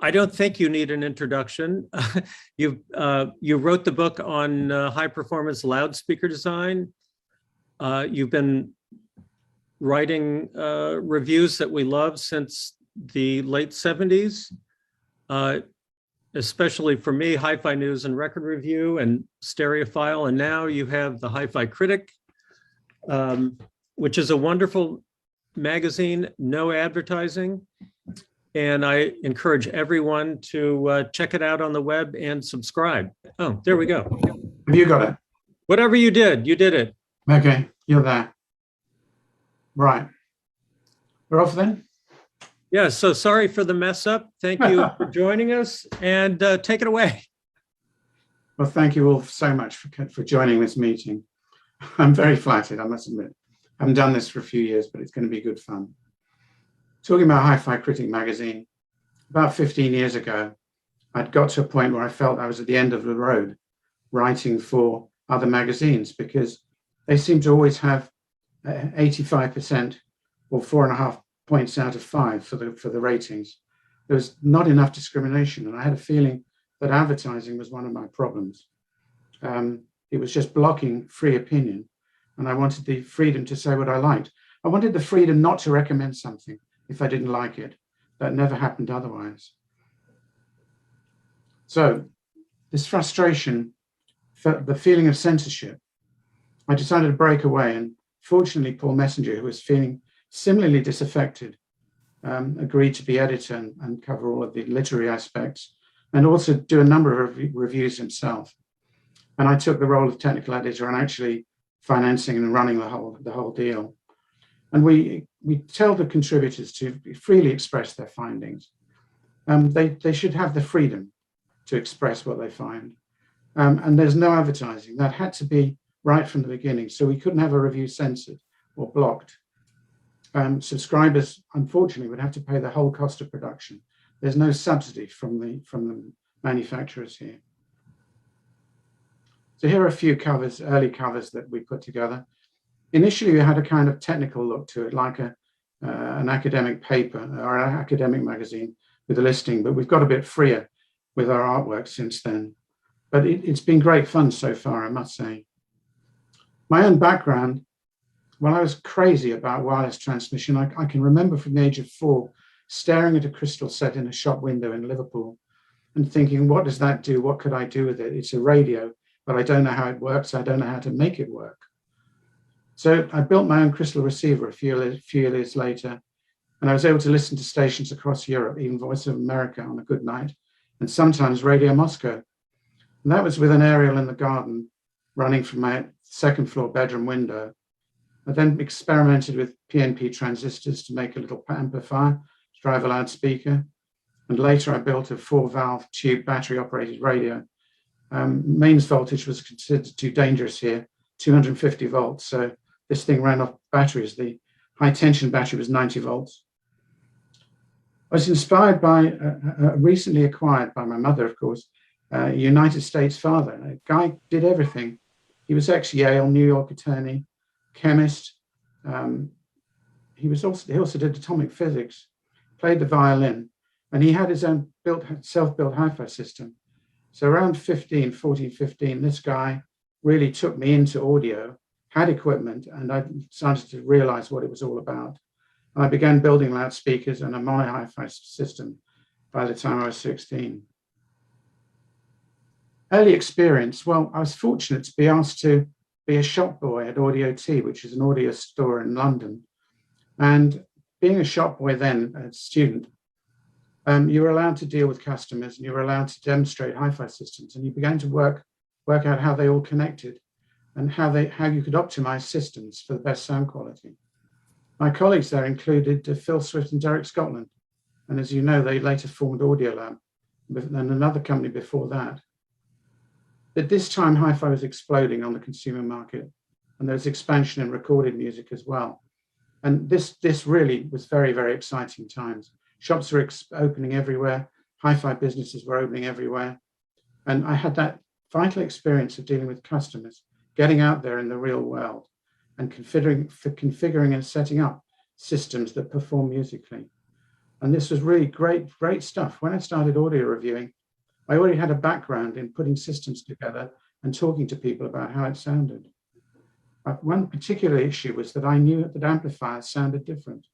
I don't think you need an introduction. You wrote the book on high performance loudspeaker design. You've been writing reviews that we love since the late 70s, especially for me, Hi-Fi News and Record Review and Stereophile. And now you have the Hi-Fi Critic, which is a wonderful magazine, no advertising. And I encourage everyone to check it out on the web and subscribe. Oh, there we go. Have you got it? Whatever you did it. Okay, you're there. Right. We're off then? Yeah, so sorry for the mess up. Thank you for joining us, and take it away. Well, thank you all so much for joining this meeting. I'm very flattered, I must admit. I haven't done this for a few years, but it's going to be good fun. Talking about Hi-Fi Critic magazine, about 15 years ago, I'd got to a point where I felt I was at the end of the road writing for other magazines because they seem to always have 85% or 4.5 points out of 5 for the ratings. There was not enough discrimination, and I had a feeling that advertising was one of my problems. It was just blocking free opinion, and I wanted the freedom to say what I liked. I wanted the freedom not to recommend something if I didn't like it. That never happened otherwise. So this frustration, the feeling of censorship, I decided to break away, and fortunately Paul Messenger, who was feeling similarly disaffected, agreed to be editor and cover all of the literary aspects and also do a number of reviews himself. And I took the role of technical editor and actually financing and running the whole deal. And we tell the contributors to freely express their findings. They should have the freedom to express what they find. And there's no advertising. That had to be right from the beginning. So we couldn't have a review censored or blocked. Subscribers, unfortunately, would have to pay the whole cost of production. There's no subsidy from the manufacturers here. So here are a few covers, early covers that we put together. Initially, we had a kind of technical look to it, like an academic paper or an academic magazine with a listing, but we've got a bit freer with our artwork since then. But it's been great fun so far, I must say. My own background, well, I was crazy about wireless transmission. I can remember from the age of 4 staring at a crystal set in a shop window in Liverpool and thinking, what does that do? What could I do with it? It's a radio, but I don't know how it works. I don't know how to make it work. So I built my own crystal receiver a few years later, and I was able to listen to stations across Europe, even Voice of America on a good night, and sometimes Radio Moscow. And that was with an aerial in the garden running from my second floor bedroom window. I then experimented with PNP transistors to make a little amplifier to drive a loudspeaker. And later I built a 4-valve tube battery operated radio. Mains voltage was considered too dangerous here, 250 volts. So this thing ran off batteries. The high tension battery was 90 volts. I was inspired by, recently acquired by my mother, of course, a United States father. A guy did everything. He was ex-Yale, New York attorney, chemist. He also did atomic physics, played the violin, and he had his own self-built hi-fi system. So around 14, 15, this guy really took me into audio, had equipment, and I started to realize what it was all about. And I began building loudspeakers and a mono hi-fi system by the time I was 16. Early experience, well, I was fortunate to be asked to be a shop boy at Audio T, which is an audio store in London. And being a shop boy then, a student, you were allowed to deal with customers and you were allowed to demonstrate hi-fi systems, and you began to work out how they all connected and how you could optimize systems for the best sound quality. My colleagues there included Phil Swift and Derek Scotland, and as you know, they later formed Audiolab and another company before that. At this time, hi-fi was exploding on the consumer market, and there was expansion in recorded music as well. And this really was very, very exciting times. Shops were opening everywhere, hi-fi businesses were opening everywhere. And I had that vital experience of dealing with customers, getting out there in the real world and configuring and setting up systems that perform musically. And this was really great stuff. When I started audio reviewing, I already had a background in putting systems together and talking to people about how it sounded. One particular issue was that I knew that amplifiers sounded different.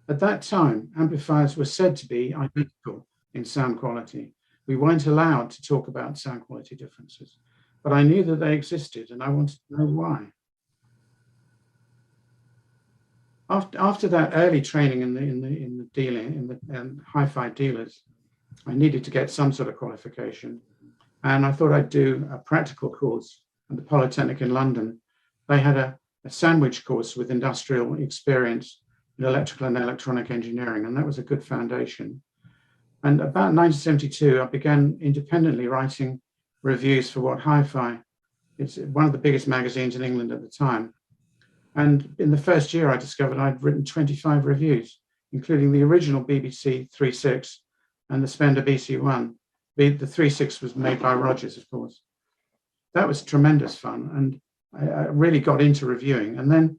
At that time, amplifiers were said to be identical in sound quality. We weren't allowed to talk about sound quality differences, but I knew that they existed and I wanted to know why. After that early training in the dealing, in the hi-fi dealers, I needed to get some sort of qualification. And I thought I'd do a practical course at the Polytechnic in London. They had a sandwich course with industrial experience in electrical and electronic engineering, and that was a good foundation. And about 1972, I began independently writing reviews for what Hi-Fi, it's one of the biggest magazines in England at the time. And in the first year, I discovered I'd written 25 reviews, including the original BBC 3.6 and the Spender BC1. The 3.6 was made by Rogers, of course. That was tremendous fun, and I really got into reviewing. And then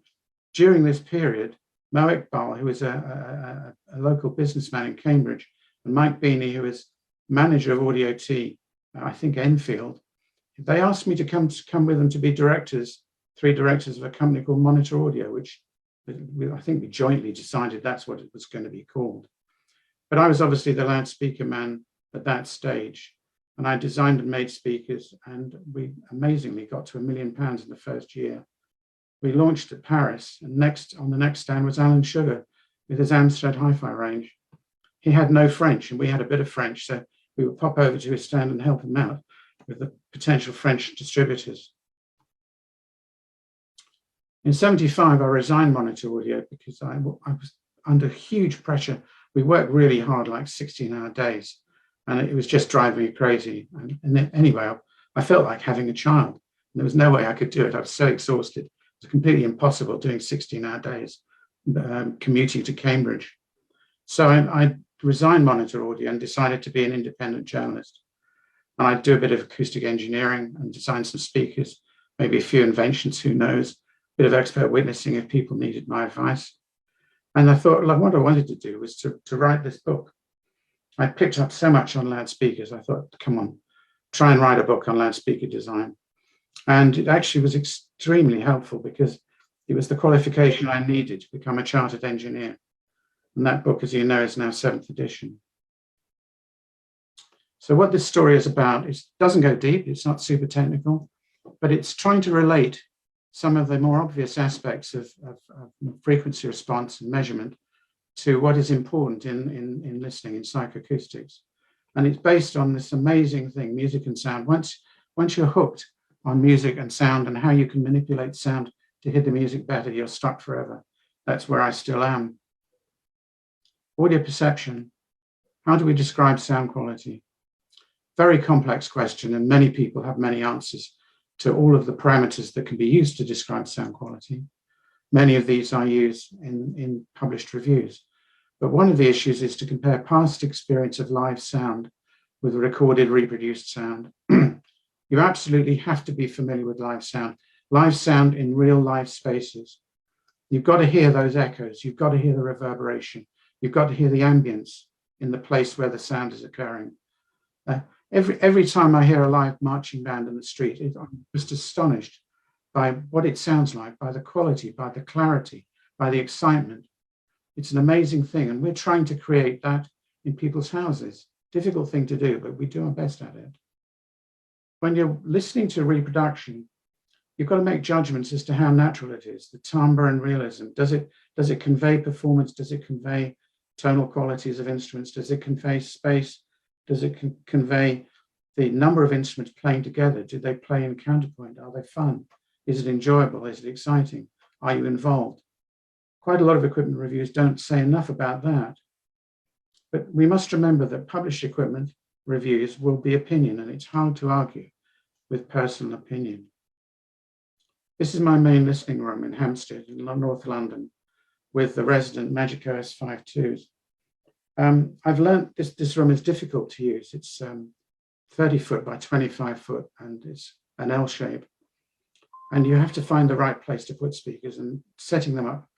during this period, Mo Iqbal, who was a local businessman in Cambridge, and Mike Beanie, who was manager of Audio T, I think Enfield, they asked me to come with them to be three directors of a company called Monitor Audio, which I think we jointly decided that's what it was going to be called. But I was obviously the loudspeaker man at that stage, and I designed and made speakers, and we amazingly got to £1 million in the first year. We launched at Paris, and on the next stand was Alan Sugar with his Amstrad Hi-Fi range. He had no French, and we had a bit of French, so we would pop over to his stand and help him out with the potential French distributors. In '75, I resigned Monitor Audio because I was under huge pressure. We worked really hard, like 16-hour days, and it was just driving me crazy. And anyway, I felt like having a child. There was no way I could do it. I was so exhausted. It was completely impossible doing 16-hour days, commuting to Cambridge. So I resigned Monitor Audio and decided to be an independent journalist. And I'd do a bit of acoustic engineering and design some speakers, maybe a few inventions, who knows, a bit of expert witnessing if people needed my advice. And I thought, like, what I wanted to do was to write this book. I picked up so much on loudspeakers. I thought, come on, try and write a book on loudspeaker design. And it actually was extremely helpful because it was the qualification I needed to become a chartered engineer. And that book, as you know, is now 7th edition. So what this story is about, it doesn't go deep, it's not super technical, but it's trying to relate some of the more obvious aspects of frequency response and measurement to what is important in listening, in psychoacoustics. And it's based on this amazing thing, music and sound. Once you're hooked on music and sound and how you can manipulate sound to hear the music better, you're stuck forever. That's where I still am. Audio perception. How do we describe sound quality? Very complex question, and many people have many answers to all of the parameters that can be used to describe sound quality. Many of these I use in published reviews. But one of the issues is to compare past experience of live sound with recorded, reproduced sound. You absolutely have to be familiar with live sound in real live spaces. You've got to hear those echoes. You've got to hear the reverberation. You've got to hear the ambience in the place where the sound is occurring. Every time I hear a live marching band in the street, I'm just astonished by what it sounds like, by the quality, by the clarity, by the excitement. It's an amazing thing, and we're trying to create that in people's houses. Difficult thing to do, but we do our best at it. When you're listening to reproduction, you've got to make judgments as to how natural it is, the timbre and realism. Does it convey performance? Does it convey tonal qualities of instruments? Does it convey space? Does it convey the number of instruments playing together? Do they play in counterpoint? Are they fun? Is it enjoyable? Is it exciting? Are you involved? Quite a lot of equipment reviews don't say enough about that. But we must remember that published equipment reviews will be opinion, and it's hard to argue with personal opinion. This is my main listening room in Hampstead in North London with the resident Magic OS 5.2s. I've learned this room is difficult to use. It's 30 foot by 25 foot, and it's an L shape. And you have to find the right place to put speakers, and setting them up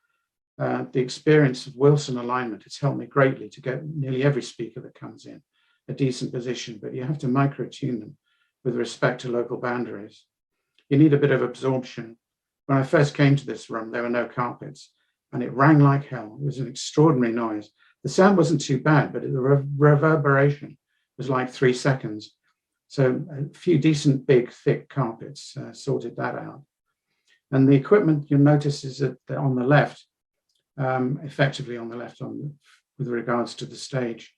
the experience of Wilson alignment has helped me greatly to get nearly every speaker that comes in a decent position, but you have to micro-tune them with respect to local boundaries. You need a bit of absorption. When I first came to this room, there were no carpets, and it rang like hell. It was an extraordinary noise. The sound wasn't too bad, but the reverberation was like 3 seconds. So a few decent, big, thick carpets sorted that out. And the equipment you'll notice is that on the left, effectively on the left with regards to the stage.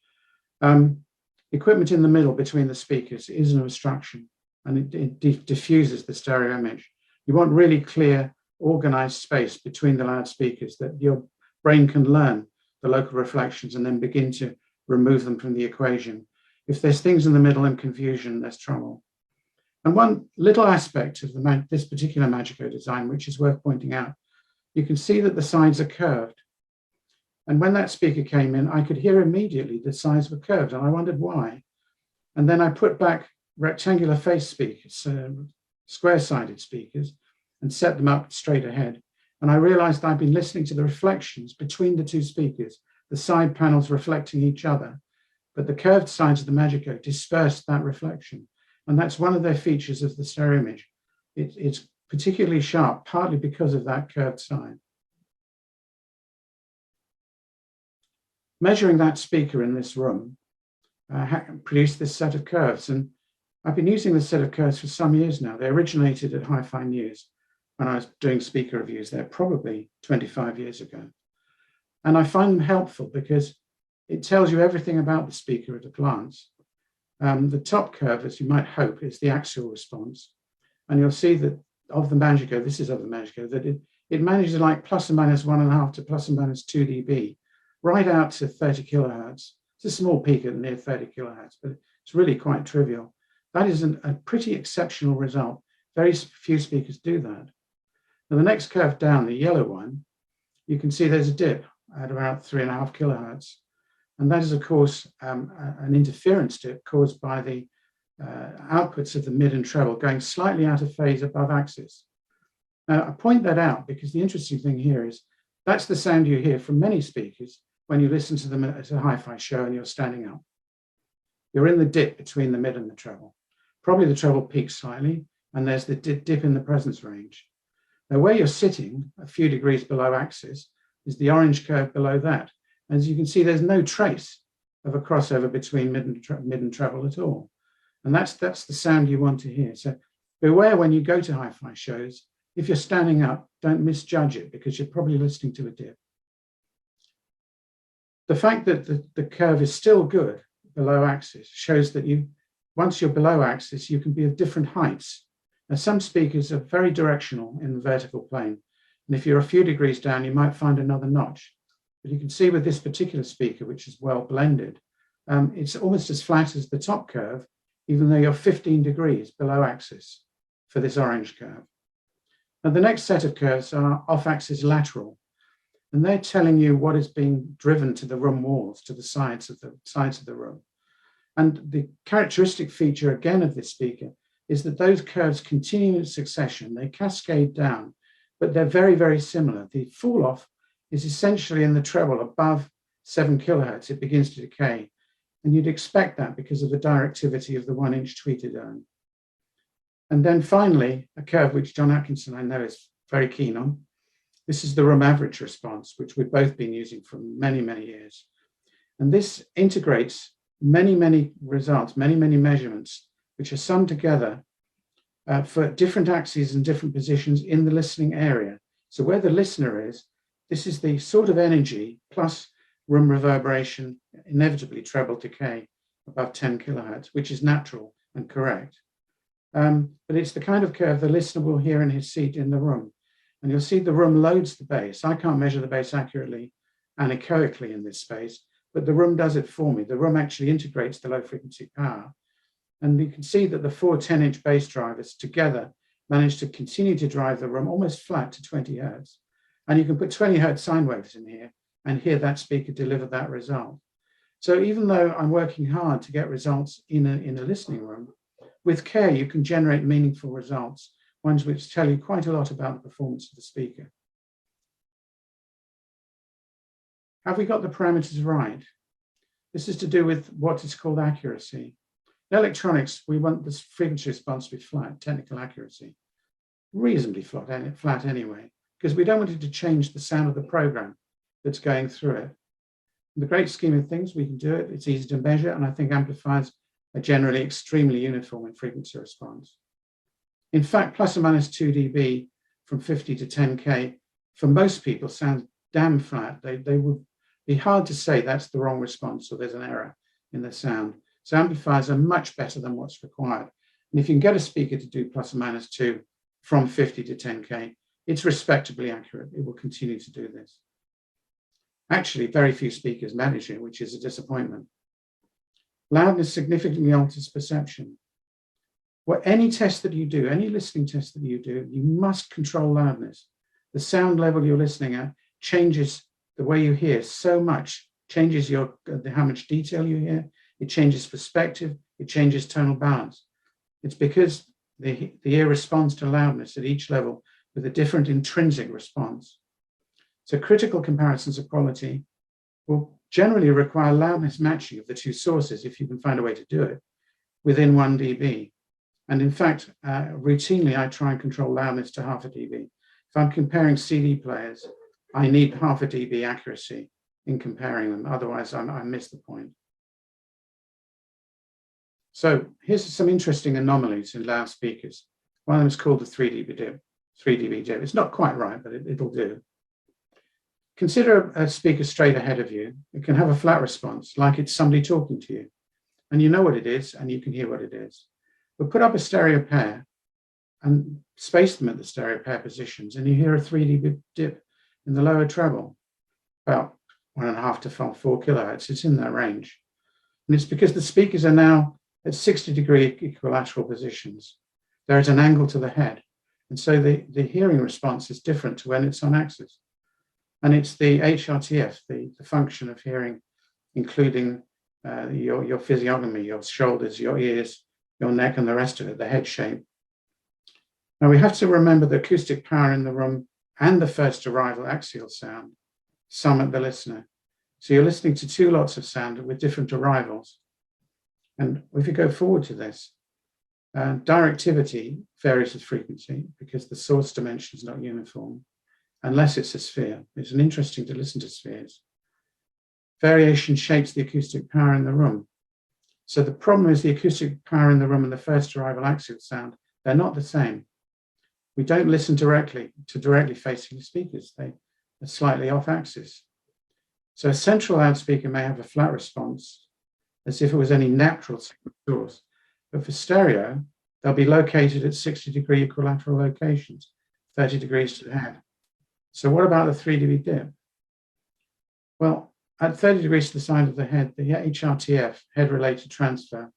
Equipment in the middle between the speakers is an obstruction, and it diffuses the stereo image. You want really clear, organized space between the loudspeakers that your brain can learn the local reflections and then begin to remove them from the equation. If there's things in the middle and confusion, there's trouble. And one little aspect of this particular Magico design, which is worth pointing out, you can see that the sides are curved. And when that speaker came in, I could hear immediately the sides were curved, and I wondered why. And then I put back rectangular face speakers, square-sided speakers, and set them up straight ahead. And I realized I'd been listening to the reflections between the two speakers, the side panels reflecting each other, but the curved sides of the Magico dispersed that reflection. And that's one of their features of the stereo image. It's particularly sharp, partly because of that curved side. Measuring that speaker in this room produced this set of curves. And I've been using this set of curves for some years now. They originated at Hi-Fi News when I was doing speaker reviews there, probably 25 years ago. And I find them helpful because it tells you everything about the speaker at a glance. The top curve, as you might hope, is the axial response. And you'll see that of the Magico, this is of the Magico, that it manages like plus or minus 1.5 to plus or minus 2 dB, right out to 30 kilohertz. It's a small peak at near 30 kilohertz, but it's really quite trivial. That is a pretty exceptional result. Very few speakers do that. Now, the next curve down, the yellow one, you can see there's a dip at about 3.5 kilohertz. And that is, of course, an interference dip caused by the outputs of the mid and treble going slightly out of phase above axis. Now, I point that out because the interesting thing here is that's the sound you hear from many speakers when you listen to them at a hi-fi show and you're standing up. You're in the dip between the mid and the treble. Probably the treble peaks slightly, and there's the dip in the presence range. Now, where you're sitting, a few degrees below axis, is the orange curve below that. As you can see, there's no trace of a crossover between mid and treble at all. And that's the sound you want to hear. So beware when you go to hi-fi shows, if you're standing up, don't misjudge it because you're probably listening to a dip. The fact that the curve is still good below axis shows that once you're below axis, you can be of different heights. Now, some speakers are very directional in the vertical plane. And if you're a few degrees down, you might find another notch. But you can see with this particular speaker, which is well blended, it's almost as flat as the top curve, even though you're 15 degrees below axis for this orange curve. Now, the next set of curves are off-axis lateral, and they're telling you what is being driven to the room walls, to the sides of the room. And the characteristic feature, again, of this speaker is that those curves continue in succession. They cascade down, but they're very, very similar. The fall-off is essentially in the treble above 7 kilohertz. It begins to decay. And you'd expect that because of the directivity of the 1-inch tweeterdome. And then finally, a curve which John Atkinson, I know, is very keen on. This is the room average response, which we've both been using for many, many years. And this integrates many, many results, many, many measurements, which are summed together for different axes and different positions in the listening area. So where the listener is, this is the sort of energy plus room reverberation, inevitably treble decay above 10 kilohertz, which is natural and correct. But it's the kind of curve the listener will hear in his seat in the room. And you'll see the room loads the bass. I can't measure the bass accurately anechoically in this space, but the room does it for me. The room actually integrates the low frequency power. And you can see that the 4 10-inch bass drivers together manage to continue to drive the room almost flat to 20 hertz. And you can put 20 hertz sine waves in here and hear that speaker deliver that result. So even though I'm working hard to get results in a listening room, with care, you can generate meaningful results, ones which tell you quite a lot about the performance of the speaker. Have we got the parameters right? This is to do with what is called accuracy. In electronics, we want this frequency response to be flat, technical accuracy. Reasonably flat anyway, because we don't want it to change the sound of the program that's going through it. In the great scheme of things, we can do it. It's easy to measure, and I think amplifiers are generally extremely uniform in frequency response. In fact, plus or minus 2 dB from 50 to 10K, for most people, sounds damn flat. They would be hard to say that's the wrong response or there's an error in the sound. So amplifiers are much better than what's required. And if you can get a speaker to do plus or minus 2 from 50 to 10K, it's respectably accurate. It will continue to do this. Actually, very few speakers manage it, which is a disappointment. Loudness significantly alters perception. Well, any test that you do, any listening test that you do, you must control loudness. The sound level you're listening at changes the way you hear so much, changes how much detail you hear, it changes perspective, it changes tonal balance. It's because the ear responds to loudness at each level with a different intrinsic response. So critical comparisons of quality will generally require loudness matching of the two sources, if you can find a way to do it, within 1 dB. And in fact, routinely, I try and control loudness to half a dB. If I'm comparing CD players, I need half a dB accuracy in comparing them. Otherwise, I miss the point. So here's some interesting anomalies in loudspeakers. One of them is called the 3 dB dip. 3 dB dip. It's not quite right, but it'll do. Consider a speaker straight ahead of you. It can have a flat response, like it's somebody talking to you. And you know what it is, and you can hear what it is. But put up a stereo pair and space them at the stereo pair positions, and you hear a 3 dB dip in the lower treble, about 1.5 to 4 kilohertz. It's in that range. And it's because the speakers are now at 60-degree equilateral positions. They're at an angle to the head. And so the hearing response is different to when it's on axis. And it's the HRTF, the function of hearing, including your physiognomy, your shoulders, your ears, your neck, and the rest of it, the head shape. Now we have to remember the acoustic power in the room and the first arrival axial sound sum at the listener. So you're listening to two lots of sound with different arrivals. And if you go forward to this, directivity varies with frequency because the source dimension is not uniform, unless it's a sphere. It's interesting to listen to spheres. Variation shapes the acoustic power in the room. So the problem is the acoustic power in the room and the first arrival axial sound, they're not the same. We don't listen directly facing the speakers. They are slightly off axis. So a central loudspeaker may have a flat response as if it was any natural source. But for stereo, they'll be located at 60-degree equilateral locations, 30 degrees to the head. So what about the 3 dB dip? Well, at 30 degrees to the side of the head, the HRTF, head-related transfer,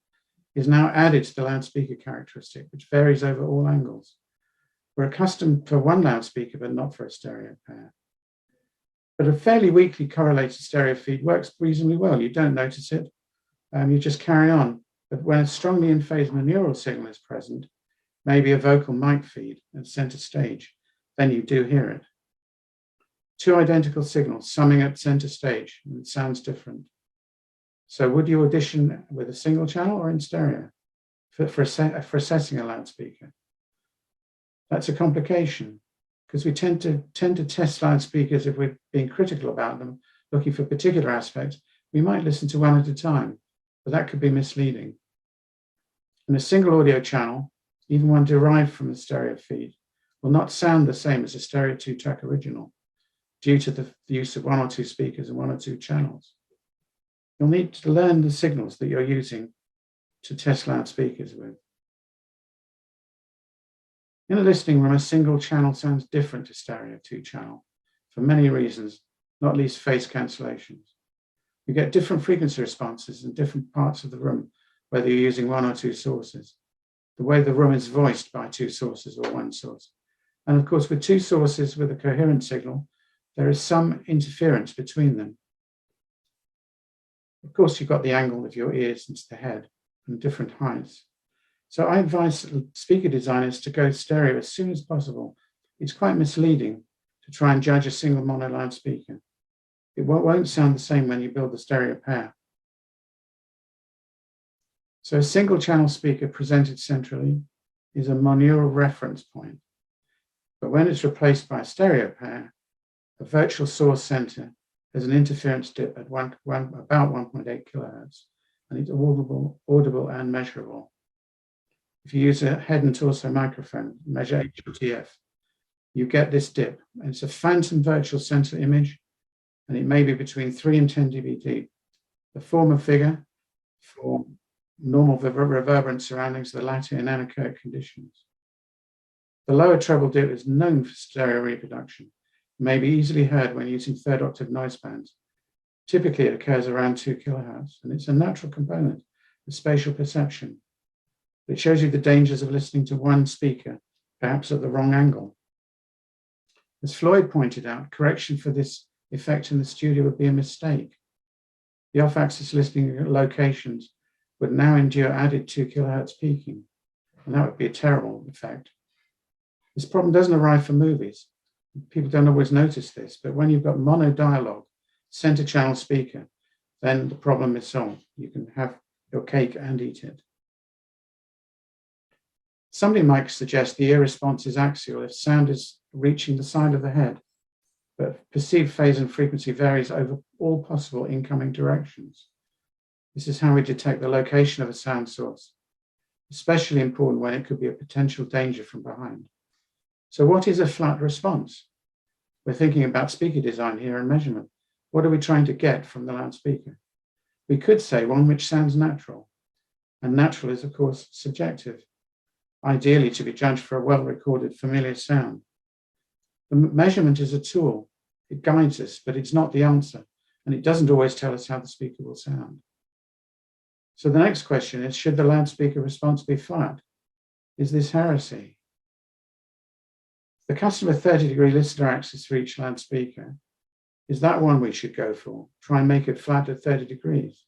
is now added to the loudspeaker characteristic, which varies over all angles. We're accustomed for one loudspeaker, but not for a stereo pair. But a fairly weakly correlated stereo feed works reasonably well. You don't notice it, you just carry on. But when a strongly in phase neural signal is present, maybe a vocal mic feed at center stage, then you do hear it. Two identical signals summing at center stage, and it sounds different. So would you audition with a single channel or in stereo for assessing a loudspeaker? That's a complication because we tend to test loudspeakers if we're being critical about them, looking for particular aspects. We might listen to one at a time, but that could be misleading. In a single audio channel, even one derived from the stereo feed, will not sound the same as a stereo 2-track original due to the use of one or two speakers and one or two channels. You'll need to learn the signals that you're using to test loudspeakers with. In a listening room, a single channel sounds different to stereo 2-channel for many reasons, not least phase cancellations. You get different frequency responses in different parts of the room, whether you're using one or two sources, the way the room is voiced by two sources or one source. And of course, with two sources with a coherent signal, there is some interference between them. Of course, you've got the angle of your ears into the head and different heights. So I advise speaker designers to go stereo as soon as possible. It's quite misleading to try and judge a single mono loudspeaker. It won't sound the same when you build the stereo pair. So a single channel speaker presented centrally is a monaural reference point. But when it's replaced by a stereo pair, a virtual source center has an interference dip at about 1.8 kilohertz, and it's audible and measurable. If you use a head and torso microphone, measure HLTF, you get this dip. And it's a phantom virtual center image, and it may be between 3 and 10 dB deep. The former figure for normal reverberant surroundings, the latter in anechoic conditions. The lower treble dip is known for stereo reproduction, may be easily heard when using third octave noise bands. Typically, it occurs around 2 kilohertz, and it's a natural component of spatial perception. It shows you the dangers of listening to one speaker, perhaps at the wrong angle. As Floyd pointed out, correction for this effect in the studio would be a mistake. The off-axis listening locations would now endure added 2 kilohertz peaking, and that would be a terrible effect. This problem doesn't arise for movies. People don't always notice this, but when you've got mono dialogue, center channel speaker, then the problem is solved. You can have your cake and eat it. Somebody might suggest the ear response is axial if sound is reaching the side of the head, but perceived phase and frequency varies over all possible incoming directions. This is how we detect the location of a sound source, especially important when it could be a potential danger from behind. So what is a flat response? We're thinking about speaker design here and measurement. What are we trying to get from the loudspeaker? We could say one which sounds natural, and natural is, of course, subjective, ideally to be judged for a well-recorded familiar sound. The measurement is a tool. It guides us, but it's not the answer, and it doesn't always tell us how the speaker will sound. So the next question is, should the loudspeaker response be flat? Is this heresy? The customer 30-degree listener axis for each loudspeaker, is that one we should go for? Try and make it flat at 30 degrees.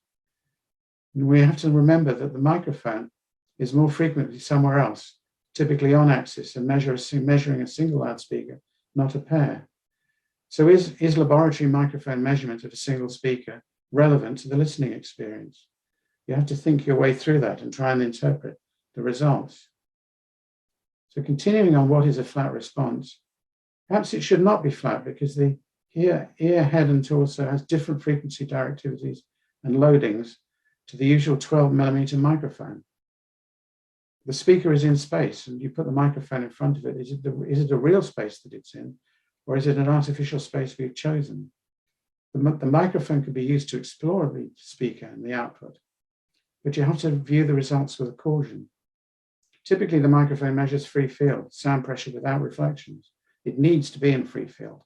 And we have to remember that the microphone is more frequently somewhere else, typically on axis, and measuring a single loudspeaker, not a pair. So is laboratory microphone measurement of a single speaker relevant to the listening experience? You have to think your way through that and try and interpret the results. So continuing on what is a flat response, perhaps it should not be flat because the ear, head, and torso has different frequency directivities and loadings to the usual 12mm microphone. The speaker is in space, and you put the microphone in front of it. Is it a real space that it's in, or is it an artificial space we've chosen? The microphone could be used to explore the speaker and the output, but you have to view the results with a caution. Typically, the microphone measures free field, sound pressure without reflections. It needs to be in free field,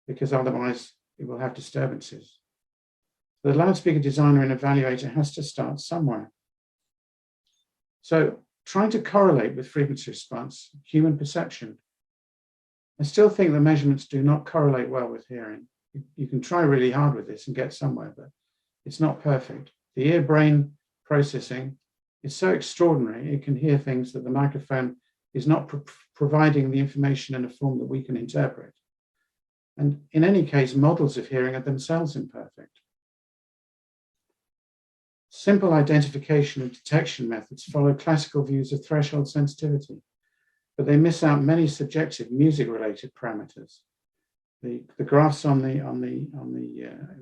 because otherwise it will have disturbances. The loudspeaker designer and evaluator has to start somewhere. So trying to correlate with frequency response, human perception. I still think the measurements do not correlate well with hearing. You can try really hard with this and get somewhere, but it's not perfect. The ear-brain processing is so extraordinary, it can hear things that the microphone is not providing the information in a form that we can interpret. And in any case, models of hearing are themselves imperfect. Simple identification and detection methods follow classical views of threshold sensitivity, but they miss out many subjective music-related parameters. The graphs on the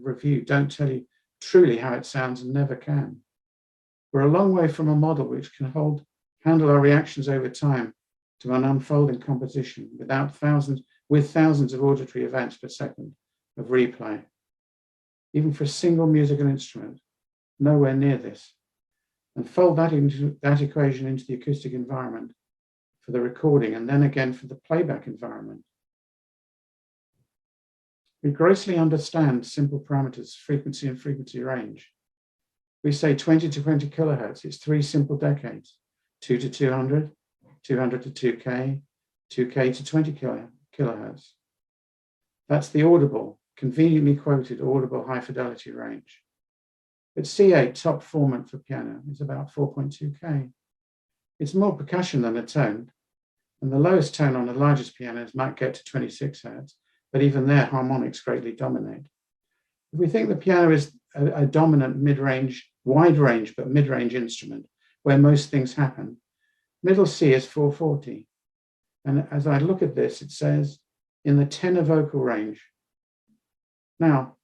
review don't tell you truly how it sounds and never can. We're a long way from a model which can handle our reactions over time to an unfolding composition with thousands of auditory events per second of replay. Even for a single musical instrument, nowhere near this. And fold that equation into the acoustic environment for the recording, and then again for the playback environment. We grossly understand simple parameters, frequency and frequency range. We say 20 to 20 kilohertz, it's 3 simple decades, 2 to 200, 200 to 2K, 2K to 20 kilohertz. That's the audible, conveniently quoted audible high fidelity range. But C8, top formant for piano, is about 4.2K. It's more percussion than a tone, and the lowest tone on the largest pianos might get to 26 hertz, but even there harmonics greatly dominate. If we think the piano is a dominant mid-range, wide range, but mid-range instrument where most things happen, middle C is 440. And as I look at this, it says in the tenor vocal range. Now,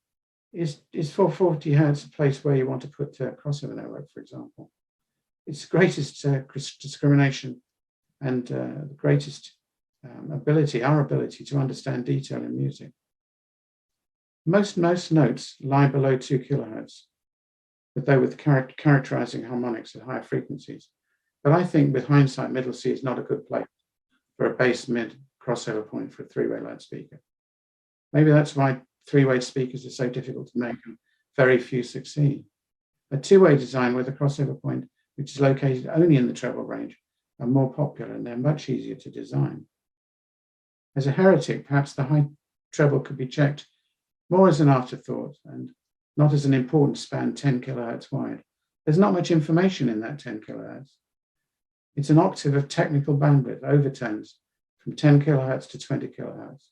is 440 hertz a place where you want to put crossover network, for example? Its greatest discrimination and the greatest ability, our ability to understand detail in music. Most notes lie below 2 kilohertz, but though with characterizing harmonics at higher frequencies. But I think with hindsight, middle C is not a good place for a bass mid crossover point for a three-way loudspeaker. Maybe that's why three-way speakers are so difficult to make and very few succeed. A two-way design with a crossover point, which is located only in the treble range, are more popular and they're much easier to design. As a heretic, perhaps the high treble could be checked more as an afterthought and not as an important span 10 kilohertz wide. There's not much information in that 10 kilohertz. It's an octave of technical bandwidth, overtones from 10 kilohertz to 20 kilohertz.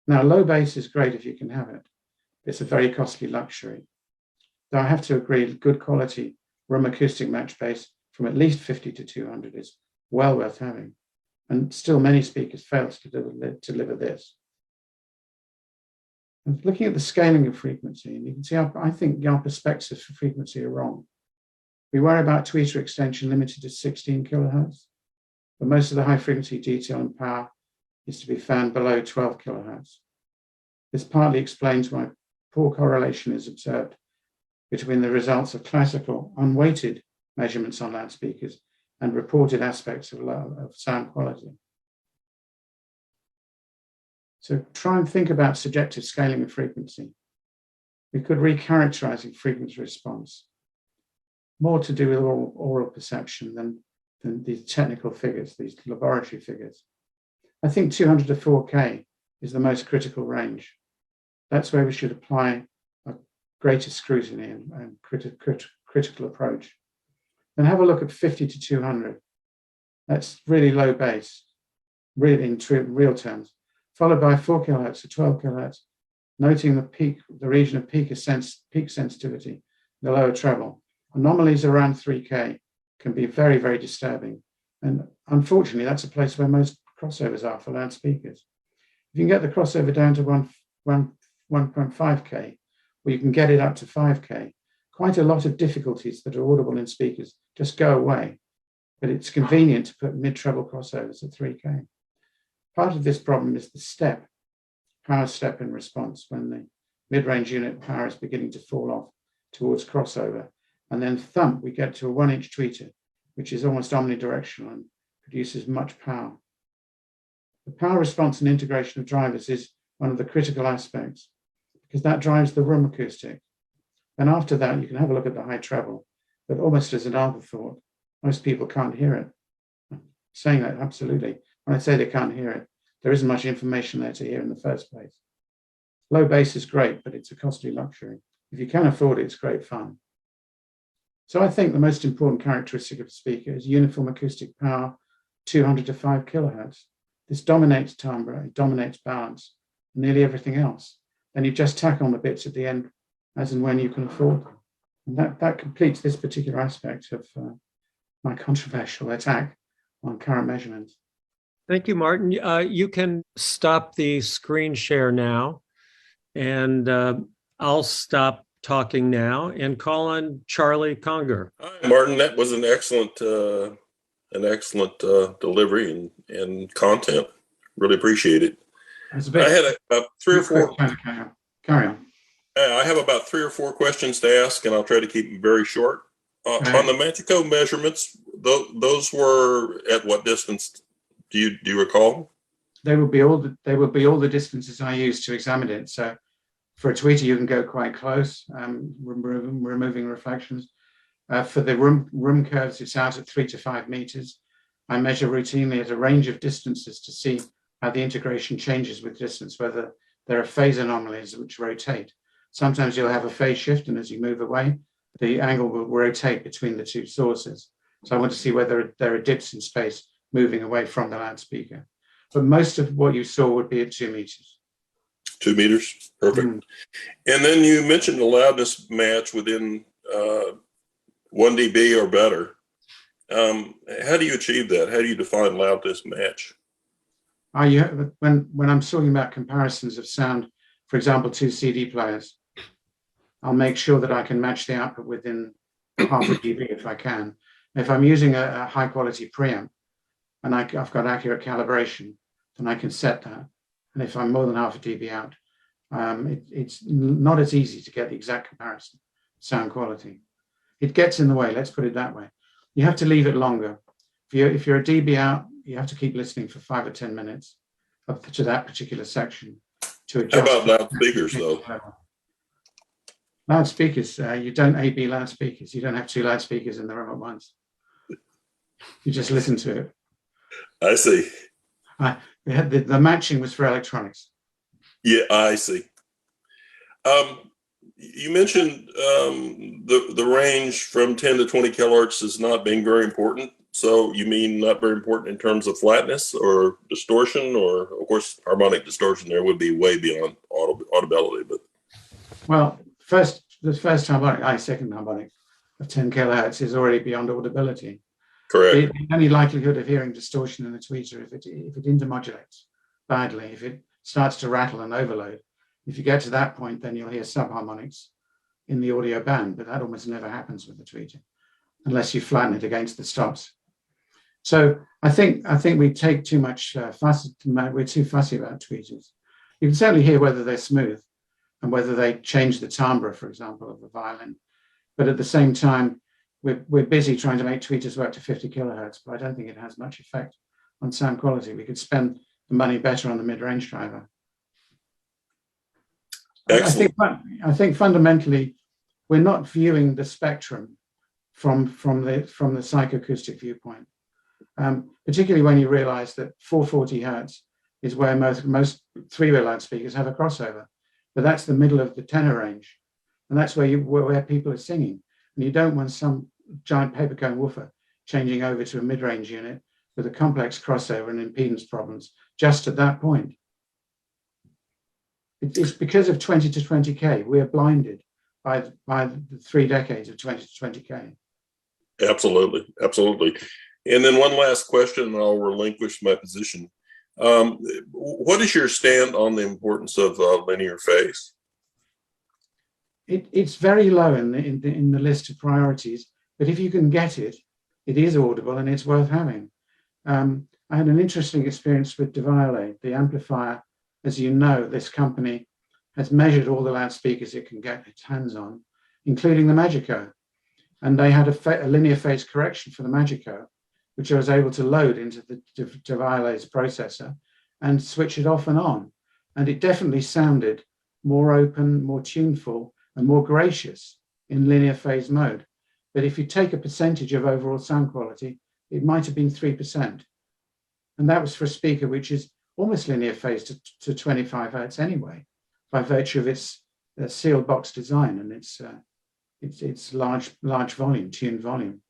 Now, low bass is great if you can have it. It's a very costly luxury. Though I have to agree, good quality room acoustic match bass from at least 50 to 200 is well worth having. And still many speakers fail to deliver this. And looking at the scaling of frequency, and you can see, I think our perspectives for frequency are wrong. We worry about tweeter extension limited to 16 kilohertz, but most of the high frequency detail and power is to be found below 12 kilohertz. This partly explains why poor correlation is observed between the results of classical unweighted measurements on loudspeakers and reported aspects of sound quality. So try and think about subjective scaling of frequency. We could recharacterizing frequency response, more to do with oral perception than these technical figures, these laboratory figures. I think 200 to 4K is the most critical range. That's where we should apply a greater scrutiny and critical approach. Then have a look at 50 to 200. That's really low bass, really in real terms, followed by 4 kilohertz to 12 kilohertz, noting the region of peak sensitivity, the lower treble. Anomalies around 3K can be very, very disturbing. And unfortunately, that's a place where most crossovers are for loudspeakers. If you can get the crossover down to 1.5K, or you can get it up to 5K, quite a lot of difficulties that are audible in speakers just go away. But it's convenient to put mid-treble crossovers at 3K. Part of this problem is the power step in response when the mid-range unit power is beginning to fall off towards crossover. And then thump, we get to a 1-inch tweeter, which is almost omnidirectional and produces much power. The power response and integration of drivers is one of the critical aspects because that drives the room acoustic. And after that, you can have a look at the high treble, but almost as an afterthought, most people can't hear it. Saying that, absolutely. When I say they can't hear it, there isn't much information there to hear in the first place. Low bass is great, but it's a costly luxury. If you can afford it, it's great fun. So I think the most important characteristic of a speaker is uniform acoustic power, 200 to 5 kilohertz. This dominates timbre, it dominates balance, nearly everything else. Then you just tack on the bits at the end as and when you can afford them. And that completes this particular aspect of my controversial attack on current measurements. Thank you, Martin. You can stop the screen share now, and I'll stop talking now and call on Charlie Conger. Hi, Martin. That was an excellent delivery and content. Really appreciate it. I had about 3 or 4. Carry on. I have about 3 or 4 questions to ask, and I'll try to keep them very short. On the Mantico measurements, those were at what distance? Do you recall? They would be all the distances I used to examine it. So for a tweeter, you can go quite close, removing reflections. For the room curves, it's out at 3 to 5 meters. I measure routinely at a range of distances to see how the integration changes with distance, whether there are phase anomalies which rotate. Sometimes you'll have a phase shift, and as you move away, the angle will rotate between the two sources. So I want to see whether there are dips in space moving away from the loudspeaker. But most of what you saw would be at 2 meters. 2 meters. Perfect. And then you mentioned the loudness match within 1 dB or better. How do you achieve that? How do you define loudness match? When I'm talking about comparisons of sound, for example, 2 CD players, I'll make sure that I can match the output within half a dB if I can. If I'm using a high quality preamp and I've got accurate calibration, then I can set that. And if I'm more than half a dB out, it's not as easy to get the exact comparison sound quality. It gets in the way, let's put it that way. You have to leave it longer. If you're a dB out, you have to keep listening for 5 or 10 minutes up to that particular section to adjust. How about loudspeakers though? Loudspeakers, you don't A/B loudspeakers. You don't have 2 loudspeakers in the room at once. You just listen to it. I see. The matching was for electronics. Yeah, I see. You mentioned the range from 10 to 20 kilohertz as not being very important. So you mean not very important in terms of flatness or distortion, or of course harmonic distortion there would be way beyond audibility. But well, the first harmonic, second harmonic of 10 kilohertz is already beyond audibility. Correct. The only likelihood of hearing distortion in a tweeter if it intermodulates badly, if it starts to rattle and overload. If you get to that point, then you'll hear subharmonics in the audio band, but that almost never happens with the tweeter unless you flatten it against the stops. So I think we take too much we're too fussy about tweeters. You can certainly hear whether they're smooth and whether they change the timbre, for example, of the violin. But at the same time, we're busy trying to make tweeters work to 50 kilohertz, but I don't think it has much effect on sound quality. We could spend the money better on the mid-range driver. Excellent. I think fundamentally, we're not viewing the spectrum from the psychoacoustic viewpoint, particularly when you realize that 440 hertz is where most three-way loudspeakers have a crossover, but that's the middle of the tenor range, and that's where people are singing, and you don't want some giant paper cone woofer changing over to a mid-range unit with a complex crossover and impedance problems just at that point. It's because of 20 to 20K. We are blinded by the 3 decades of 20 to 20K. Absolutely, absolutely. And then one last question, and I'll relinquish my position. What is your stand on the importance of linear phase? It's very low in the list of priorities, but if you can get it, it is audible and it's worth having. I had an interesting experience with devote, the amplifier. As you know, this company has measured all the loudspeakers it can get its hands on, including the Magico. And they had a linear phase correction for the Magico, which I was able to load into the devote's processor and switch it off and on. And it definitely sounded more open, more tuneful, and more gracious in linear phase mode. But if you take a percentage of overall sound quality, it might have been 3%. And that was for a speaker which is almost linear phase to 25 hertz anyway, by virtue of its sealed box design and its large volume, tuned volume.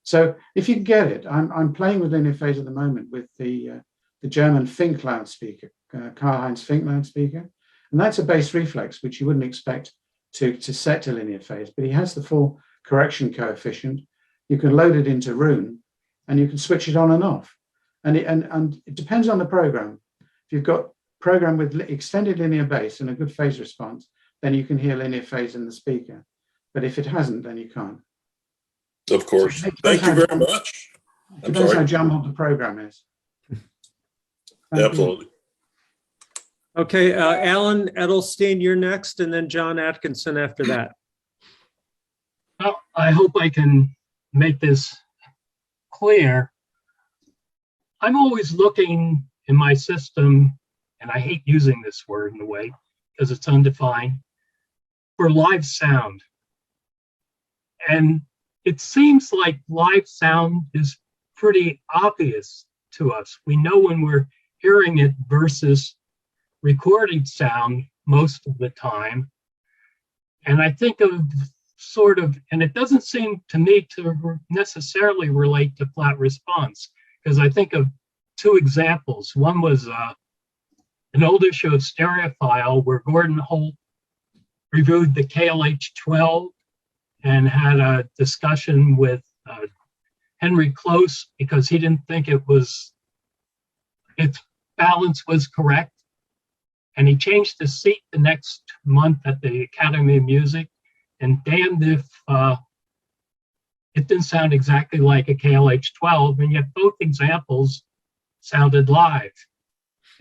So if you can get it, I'm playing with linear phase at the moment with the German Fink loudspeaker, Karl-Heinz Fink loudspeaker, and that's a bass reflex which you wouldn't expect to set to linear phase, but he has the full correction coefficient. You can load it into Roon, and you can switch it on and off. And it depends on the program. If you've got program with extended linear bass and a good phase response, then you can hear linear phase in the speaker. But if it hasn't, then you can't. Of course. So thank you very much. Depends how jumbled the program is. Absolutely. Okay, Alan Edelstein, you're next, and then John Atkinson after that. Well, I hope I can make this clear. I'm always looking in my system, and I hate using this word in a way because it's undefined, for live sound. And it seems like live sound is pretty obvious to us. We know when we're hearing it versus recorded sound most of the time. And I think of and it doesn't seem to me to necessarily relate to flat response, because I think of 2 examples. One was an old issue of Stereophile where Gordon Holt reviewed the KLH-12 and had a discussion with Henry Close because he didn't think its balance was correct. And he changed his seat the next month at the Academy of Music, and damned if it didn't sound exactly like a KLH-12, and yet both examples sounded live.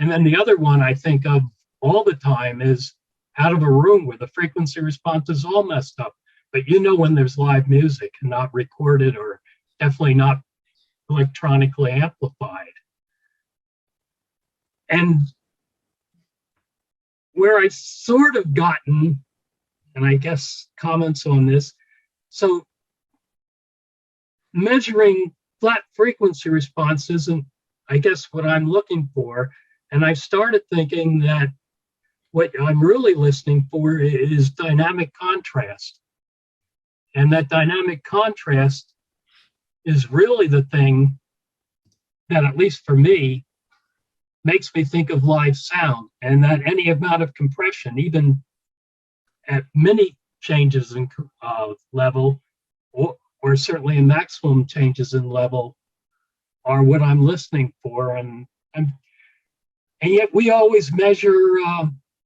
And then the other one I think of all the time is out of a room where the frequency response is all messed up. But you know when there's live music and not recorded or definitely not electronically amplified. And where I sort of gotten, and I guess comments on this, so measuring flat frequency response isn't, I guess, what I'm looking for. And I started thinking that what I'm really listening for is dynamic contrast. And that dynamic contrast is really the thing that, at least for me, makes me think of live sound, and that any amount of compression, even at many changes in level, or certainly in maximum changes in level, are what I'm listening for. And yet we always measure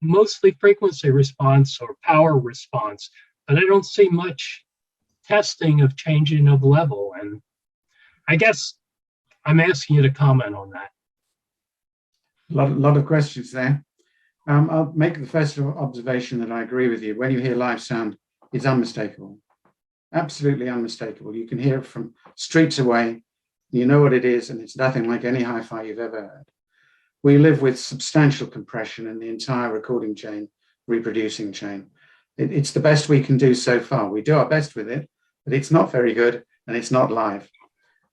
mostly frequency response or power response, but I don't see much testing of changing of level. And I guess I'm asking you to comment on that. A lot of questions there. I'll make the first observation that I agree with you. When you hear live sound, it's unmistakable. Absolutely unmistakable. You can hear it from streets away. You know what it is, and it's nothing like any hi-fi you've ever heard. We live with substantial compression in the entire recording chain, reproducing chain. It's the best we can do so far. We do our best with it, but it's not very good, and it's not live.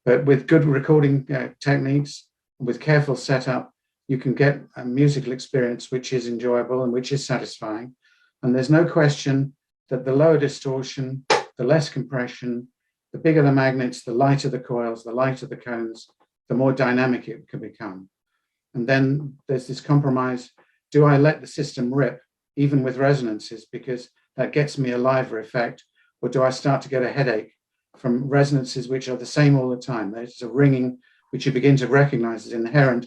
But with good recording techniques, with careful setup, you can get a musical experience which is enjoyable and which is satisfying. And there's no question that the lower distortion, the less compression, the bigger the magnets, the lighter the coils, the lighter the cones, the more dynamic it can become. And then there's this compromise. Do I let the system rip, even with resonances, because that gets me a liver effect? Or do I start to get a headache from resonances which are the same all the time? There's a ringing which you begin to recognize as inherent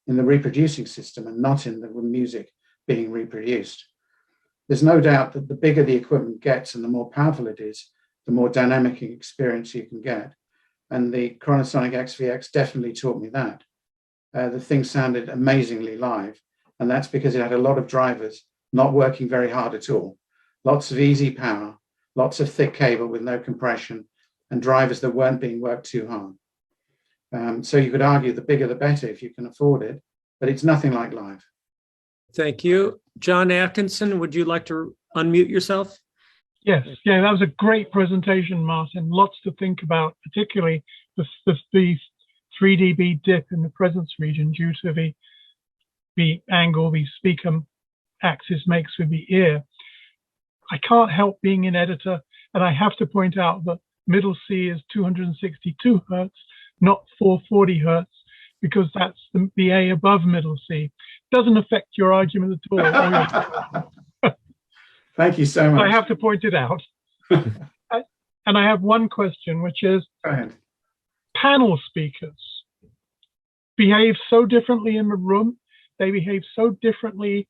in the reproducing system and not in the music being reproduced. There's no doubt that the bigger the equipment gets and the more powerful it is, the more dynamic experience you can get. And the Chronosonic XVX definitely taught me that. The thing sounded amazingly live, and that's because it had a lot of drivers not working very hard at all. Lots of easy power, lots of thick cable with no compression, and drivers that weren't being worked too hard. So you could argue the bigger the better if you can afford it, but it's nothing like live. Thank you. John Atkinson, would you like to unmute yourself? Yes, yeah, that was a great presentation, Martin. Lots to think about, particularly the 3 dB dip in the presence region due to the angle the speaker axis makes with the ear. I can't help being an editor, and I have to point out that middle C is 262 Hertz, not 440 Hertz, because that's the A above middle C. Doesn't affect your argument at all. Thank you so much. I have to point it out. And I have one question, which is, Go ahead. Panel speakers behave so differently in the room. They behave so differently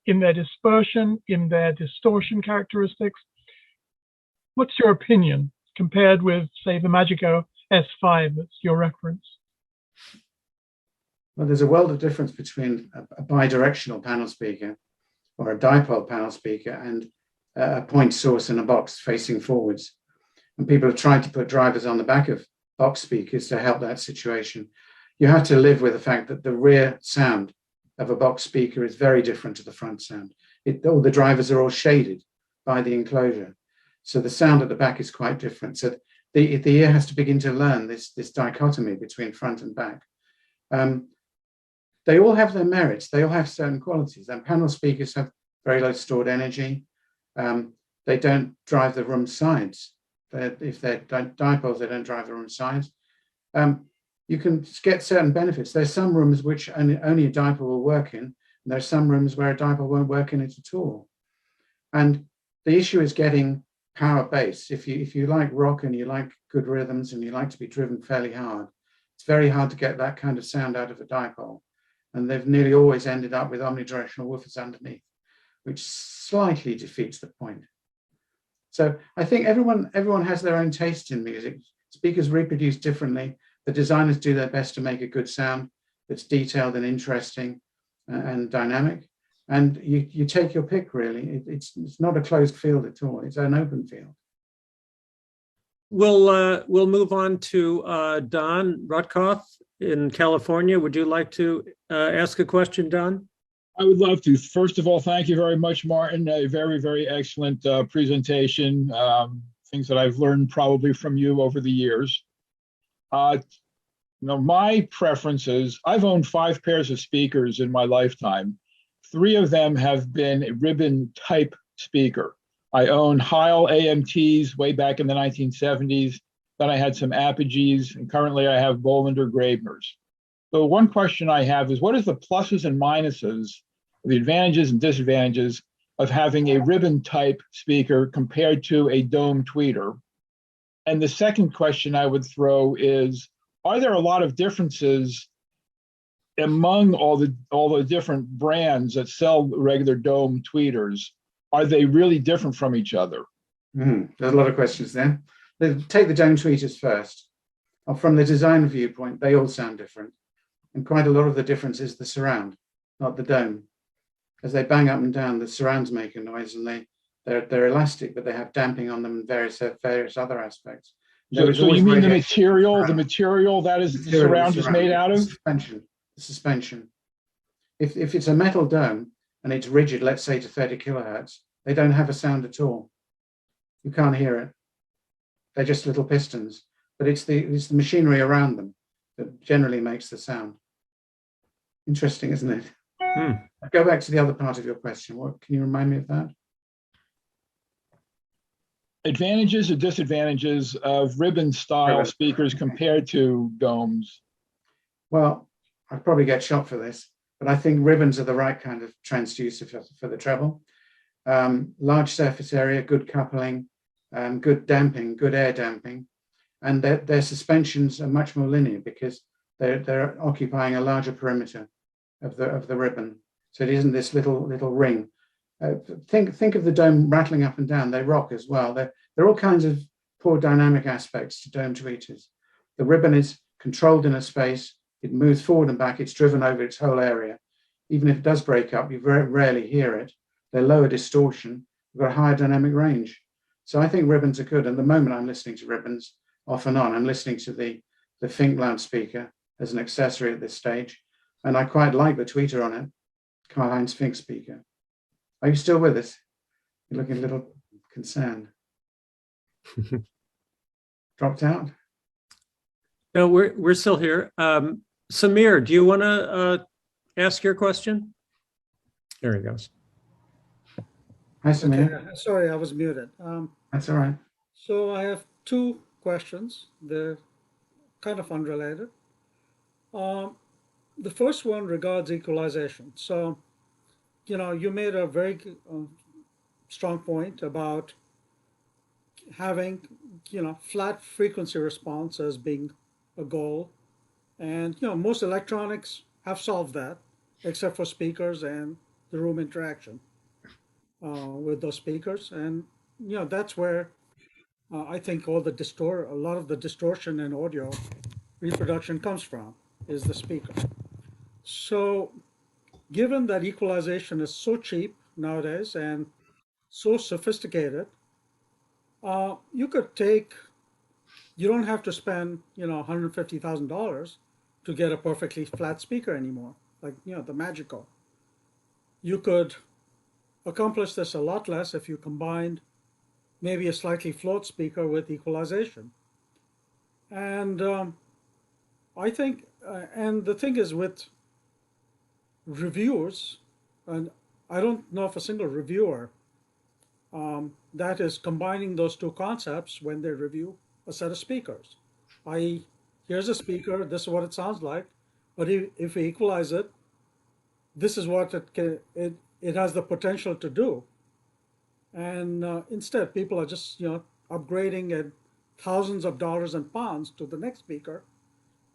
in their dispersion, in their distortion characteristics. What's your opinion compared with, say, the Magico S5 that's your reference? Well, there's a world of difference between a bidirectional panel speaker or a dipole panel speaker and a point source in a box facing forwards. And people have tried to put drivers on the back of box speakers to help that situation. You have to live with the fact that the rear sound of a box speaker is very different to the front sound. All the drivers are all shaded by the enclosure. So the sound at the back is quite different. So the ear has to begin to learn this dichotomy between front and back. They all have their merits. They all have certain qualities. And panel speakers have very low stored energy. They don't drive the room sides. If they're dipoles, they don't drive the room sides. You can get certain benefits. There's some rooms which only a dipole will work in, And there are some rooms where a dipole won't work in it at all. And the issue is getting power bass. If you like rock and you like good rhythms and you like to be driven fairly hard, it's very hard to get that kind of sound out of a dipole. And they've nearly always ended up with omnidirectional woofers underneath, which slightly defeats the point. So I think everyone has their own taste in music. Speakers reproduce differently. The designers do their best to make a good sound that's detailed and interesting and dynamic. And you take your pick, really. It's not a closed field at all. It's an open field. We'll move on to Don Rutkoff in California. Would you like to ask a question, Don? I would love to. First of all, thank you very much, Martin. A very, very excellent presentation. Things that I've learned probably from you over the years. My preferences, I've owned 5 pairs of speakers in my lifetime. 3 of them have been a ribbon type speaker. I own Heil AMTs way back in the 1970s. Then I had some Apogees, and currently I have Bollinger Graebners. So one question I have is, what is the pluses and minuses, the advantages and disadvantages of having a ribbon type speaker compared to a dome tweeter? And the second question I would throw is, are there a lot of differences among all the different brands that sell regular dome tweeters? Are they really different from each other? There's a lot of questions there. Take the dome tweeters first. From the design viewpoint, they all sound different. And quite a lot of the difference is the surround, not the dome. As they bang up and down, the surrounds make a noise, and they're elastic, but they have damping on them and various other aspects. So you mean the material that is the surround is made out of? Suspension. If it's a metal dome and it's rigid, let's say to 30 kilohertz, they don't have a sound at all. You can't hear it. They're just little pistons, but it's the machinery around them that generally makes the sound. Interesting, isn't it? Go back to the other part of your question. What can you remind me of that? Advantages or disadvantages of ribbon style speakers compared to domes? Well, I'd probably get shot for this, but I think ribbons are the right kind of transducer for the treble. Large surface area, good coupling, good damping, good air damping, and their suspensions are much more linear because they're occupying a larger perimeter of the ribbon. So it isn't this little ring. Think of the dome rattling up and down. They rock as well. There are all kinds of poor dynamic aspects to dome tweeters. The ribbon is controlled in a space. It moves forward and back. It's driven over its whole area. Even if it does break up, you very rarely hear it. They're lower distortion. You've got a higher dynamic range. So I think ribbons are good. At the moment, I'm listening to ribbons off and on. I'm listening to the Fink loudspeaker as an accessory at this stage. And I quite like the tweeter on it, Karl-Heinz Fink speaker. Are you still with us? You're looking a little concerned. Dropped out? No, we're still here. Samir, do you want to ask your question? There he goes. Hi, Samir. Okay, sorry, I was muted. That's all right. So I have 2 questions. They're kind of unrelated. The first one regards equalization. So, you made a very strong point about having, flat frequency response as being a goal. And, most electronics have solved that, except for speakers and the room interaction with those speakers. And, that's where I think a lot of the distortion in audio reproduction comes from, is the speaker. So given that equalization is so cheap nowadays and so sophisticated, you don't have to spend, $150,000 to get a perfectly flat speaker anymore, like, the Magical. You could accomplish this a lot less if you combined maybe a slightly flawed speaker with equalization. And I think, and the thing is with reviewers, and I don't know of a single reviewer that is combining those 2 concepts when they review a set of speakers. Here's a speaker, this is what it sounds like, but if we equalize it, this is what it has the potential to do. And instead, people are just upgrading at thousands of dollars and pounds to the next speaker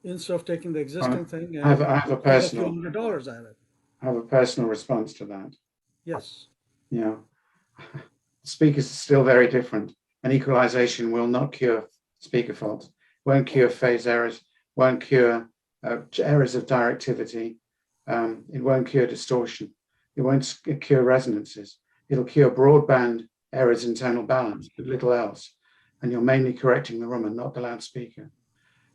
instead of taking the existing thing and I have a putting a few personal, $100s at it. I have a personal response to that. Yes. You know, speakers are still very different, and equalization will not cure speaker faults, won't cure phase errors, won't cure errors of directivity, it won't cure distortion, it won't cure resonances. It'll cure broadband errors in tonal balance, but little else. And you're mainly correcting the room and not the loudspeaker.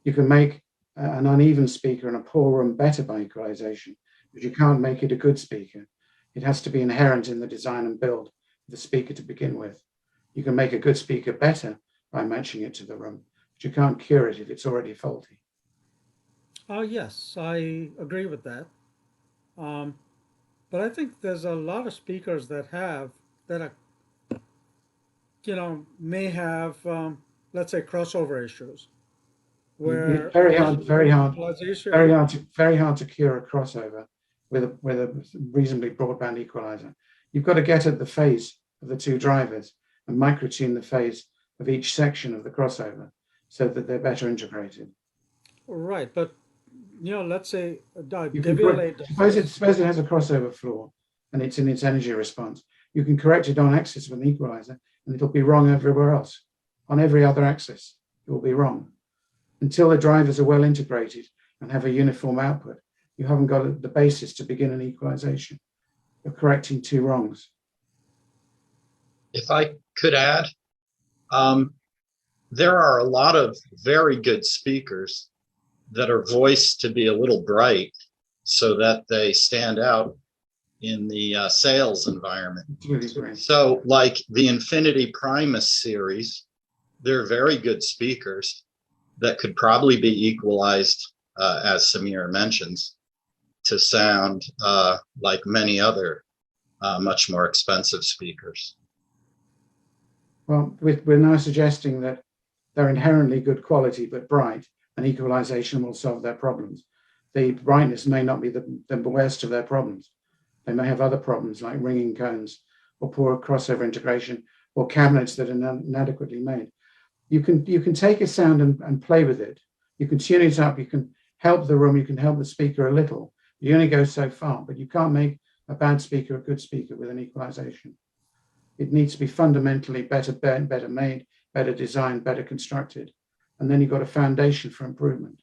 You can make an uneven speaker in a poor room better by equalization, but you can't make it a good speaker. It has to be inherent in the design and build of the speaker to begin with. You can make a good speaker better by matching it to the room, but you can't cure it if it's already faulty. Yes, I agree with that. But I think there's a lot of speakers that are, may have, let's say, crossover issues, where It's very hard equalization. very hard to cure a crossover with a reasonably broadband equalizer. You've got to get at the phase of the two drivers and microtune the phase of each section of the crossover so that they're better integrated. Right, but let's say Suppose it has a crossover flaw and it's in its energy response. You can correct it on axis with an equalizer and it'll be wrong everywhere else. On every other axis, it will be wrong. Until the drivers are well integrated and have a uniform output, you haven't got the basis to begin an equalization. You're correcting two wrongs. If I could add, there are a lot of very good speakers that are voiced to be a little bright so that they stand out in the sales environment. Really great. So like the Infinity Primus series, they're very good speakers that could probably be equalized, as Samir mentions, to sound like many other much more expensive speakers. Well, we're now suggesting that they're inherently good quality but bright, and equalization will solve their problems. The brightness may not be the worst of their problems. They may have other problems like ringing cones or poor crossover integration or cabinets that are inadequately made. You can take a sound and play with it. You can tune it up. You can help the room. You can help the speaker a little. You only go so far, but you can't make a bad speaker a good speaker with an equalization. It needs to be fundamentally better made, better designed, better constructed. And then you've got a foundation for improvement.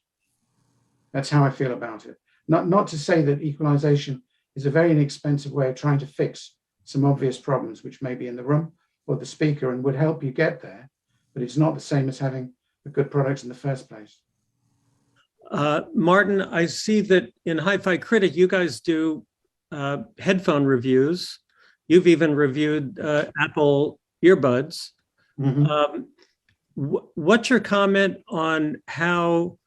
That's how I feel about it. Not to say that equalization is a very inexpensive way of trying to fix some obvious problems which may be in the room or the speaker and would help you get there, but it's not the same as having a good product in the first place. Martin, I see that in Hi-Fi Critic, you guys do headphone reviews. You've even reviewed Apple earbuds. Mm-hmm. What's your comment on how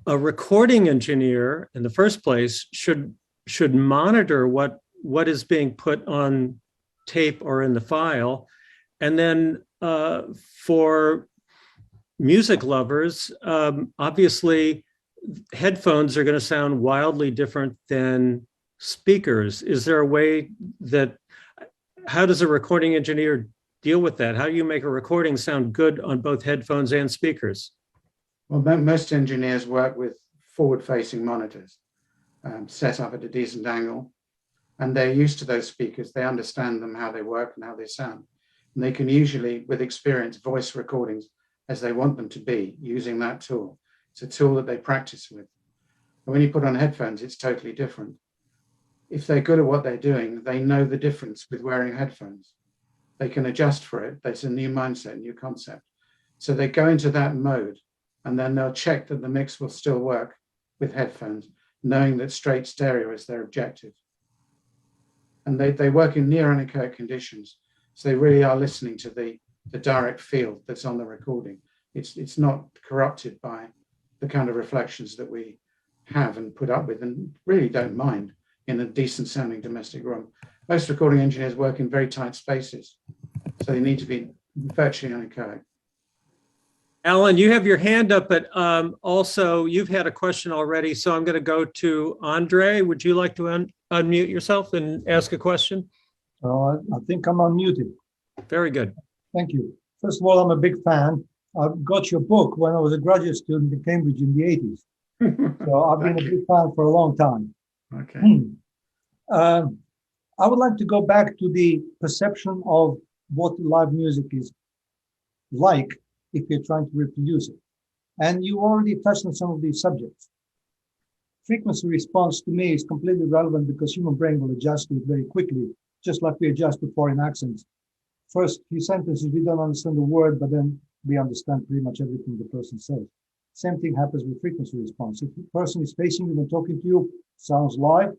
a recording engineer, in the first place, should monitor what is being put on tape or in the file, and then for music lovers, obviously headphones are going to sound wildly different than speakers. Is there a way how does a recording engineer deal with that? How do you make a recording sound good on both headphones and speakers? Well, most engineers work with forward-facing monitors set up at a decent angle, and they're used to those speakers. They understand them, how they work and how they sound. And they can usually, with experience, voice recordings as they want them to be using that tool. It's a tool that they practice with. And when you put on headphones, it's totally different. If they're good at what they're doing, they know the difference with wearing headphones. They can adjust for it. That's a new mindset, new concept. So they go into that mode, and then they'll check that the mix will still work with headphones, knowing that straight stereo is their objective. And they work in near anechoic conditions. So they really are listening to the direct field that's on the recording. It's not corrupted by the kind of reflections that we have and put up with and really don't mind in a decent sounding domestic room. Most recording engineers work in very tight spaces, so they need to be virtually anechoic. Alan, you have your hand up, but also you've had a question already, so I'm going to go to Andre. Would you like to unmute yourself and ask a question? I think I'm unmuted. Very good. Thank you. First of all, I'm a big fan. I got your book when I was a graduate student in Cambridge in the 80s. So I've been a big fan for a long time. Okay. I would like to go back to the perception of what live music is like if you're trying to reproduce it. And you already touched on some of these subjects. Frequency response to me is completely relevant because human brain will adjust to it very quickly, just like we adjust to foreign accents. First few sentences, we don't understand the word, but then we understand pretty much everything the person says. Same thing happens with frequency response. If the person is facing you and talking to you, sounds live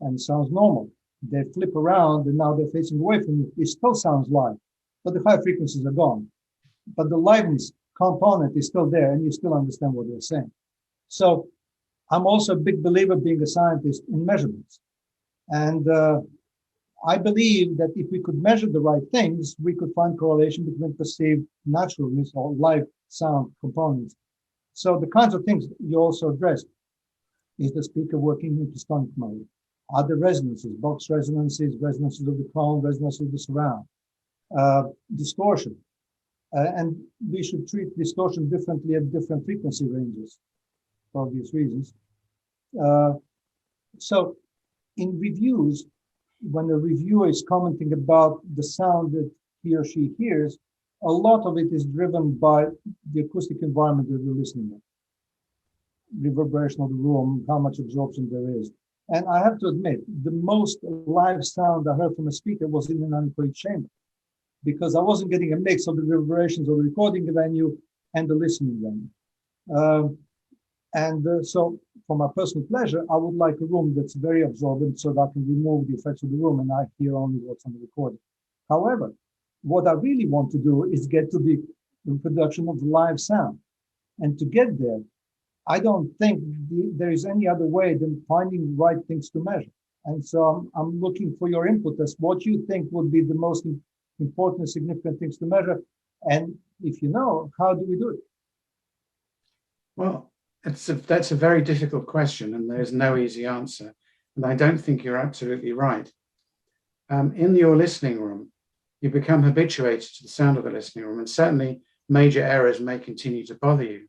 and sounds normal. They flip around and now they're facing away from you. It still sounds live, but the high frequencies are gone. But the liveness component is still there and you still understand what they're saying. So I'm also a big believer, being a scientist, in measurements. And I believe that if we could measure the right things, we could find correlation between perceived naturalness or live sound components. So the kinds of things you also addressed: is the speaker working in dystonic mode? Are there resonances, box resonances, resonances of the clone, resonances of the surround? Distortion. And we should treat distortion differently at different frequency ranges for obvious reasons. So in reviews, when a reviewer is commenting about the sound that he or she hears, a lot of it is driven by the acoustic environment that we're listening to. Reverberation of the room, how much absorption there is. And I have to admit, the most live sound I heard from a speaker was in an anechoic chamber, because I wasn't getting a mix of the reverberations of the recording venue and the listening venue. So for my personal pleasure, I would like a room that's very absorbent so that I can remove the effects of the room and I hear only what's on the recording. However, what I really want to do is get to the reproduction of live sound. And to get there, I don't think there is any other way than finding the right things to measure. And so I'm looking for your input as what you think would be the most important and significant things to measure. And if you know, how do we do it? Well, that's a very difficult question, and there's no easy answer. And I don't think you're absolutely right. In your listening room, you become habituated to the sound of the listening room, and certainly major errors may continue to bother you.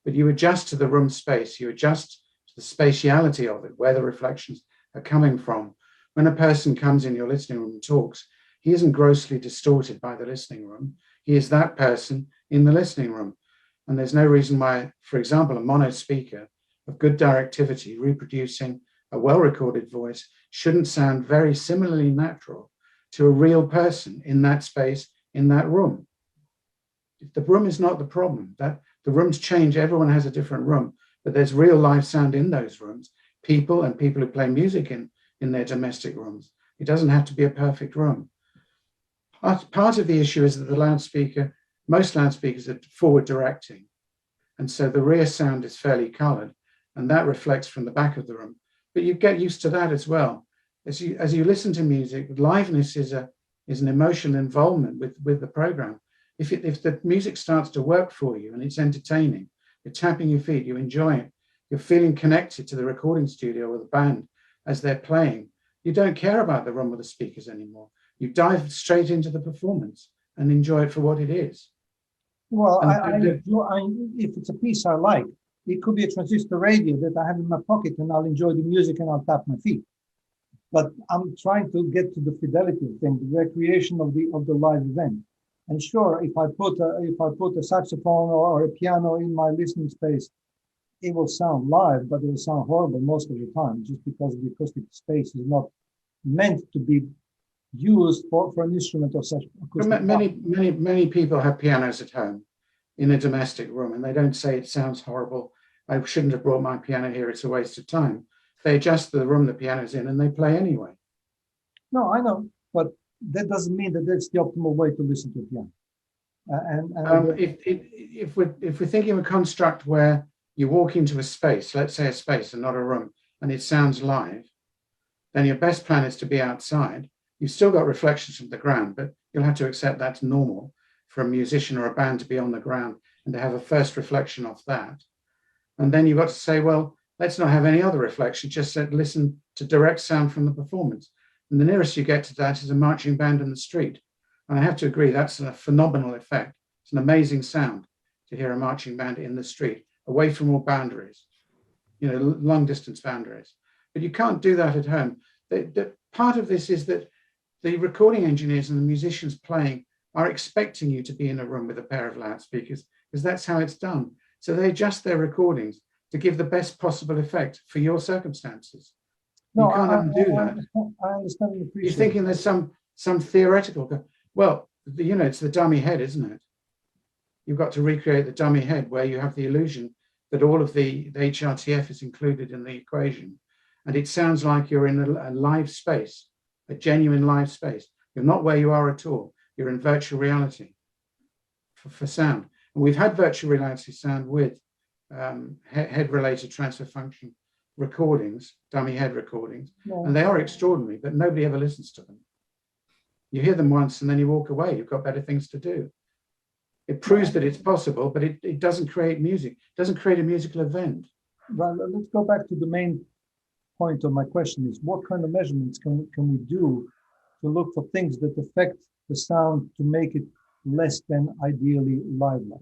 But you adjust to the room space, you adjust to the spatiality of it, where the reflections are coming from. When a person comes in your listening room and talks, he isn't grossly distorted by the listening room. He is that person in the listening room. And there's no reason why, for example, a mono speaker of good directivity reproducing a well-recorded voice shouldn't sound very similarly natural to a real person in that space, in that room. The room is not the problem. That the rooms change, everyone has a different room, but there's real live sound in those rooms, people who play music in their domestic rooms. It doesn't have to be a perfect room. Part of the issue is that the loudspeaker, most loudspeakers are forward directing. And so the rear sound is fairly colored, and that reflects from the back of the room. But you get used to that as well. As you listen to music, liveness is an emotional involvement with the program. If the music starts to work for you and it's entertaining, you're tapping your feet, you enjoy it, you're feeling connected to the recording studio or the band as they're playing, you don't care about the room or the speakers anymore. You dive straight into the performance and enjoy it for what it is. Well, if it's a piece I like, it could be a transistor radio that I have in my pocket and I'll enjoy the music and I'll tap my feet. But I'm trying to get to the fidelity thing, the recreation of the live event. And sure, if I put a saxophone or a piano in my listening space, it will sound live, but it will sound horrible most of the time, just because the acoustic space is not meant to be used for an instrument of such acoustic. Many people have pianos at home in a domestic room, and they don't say it sounds horrible. I shouldn't have brought my piano here. It's a waste of time. They adjust to the room the piano's in, and they play anyway. No, I know, but that doesn't mean that that's the optimal way to listen to piano. If we're thinking of a construct where you walk into a space, let's say a space and not a room, and it sounds live, then your best plan is to be outside. You've still got reflections from the ground, but you'll have to accept that's normal for a musician or a band to be on the ground and to have a first reflection off that. And then you've got to say, well, let's not have any other reflection, just listen to direct sound from the performance. And the nearest you get to that is a marching band in the street. And I have to agree, that's a phenomenal effect. It's an amazing sound to hear a marching band in the street, away from all boundaries, you know, long distance boundaries. But you can't do that at home. The part of this is that the recording engineers and the musicians playing are expecting you to be in a room with a pair of loudspeakers, because that's how it's done. So they adjust their recordings to give the best possible effect for your circumstances. No, you can't undo that. I understand and appreciate. You're thinking there's some theoretical, well, you know, it's the dummy head, isn't it? You've got to recreate the dummy head where you have the illusion that all of the HRTF is included in the equation. And it sounds like you're in a live space, a genuine live space. You're not where you are at all. You're in virtual reality for sound. And we've had virtual reality sound with head-related transfer function recordings, dummy head recordings, and they are extraordinary, but nobody ever listens to them. You hear them once and then you walk away. You've got better things to do. It proves that it's possible, but it doesn't create music. It doesn't create a musical event. Well, let's go back to the main point of my question is, what kind of measurements can we do to look for things that affect the sound to make it less than ideally live-like?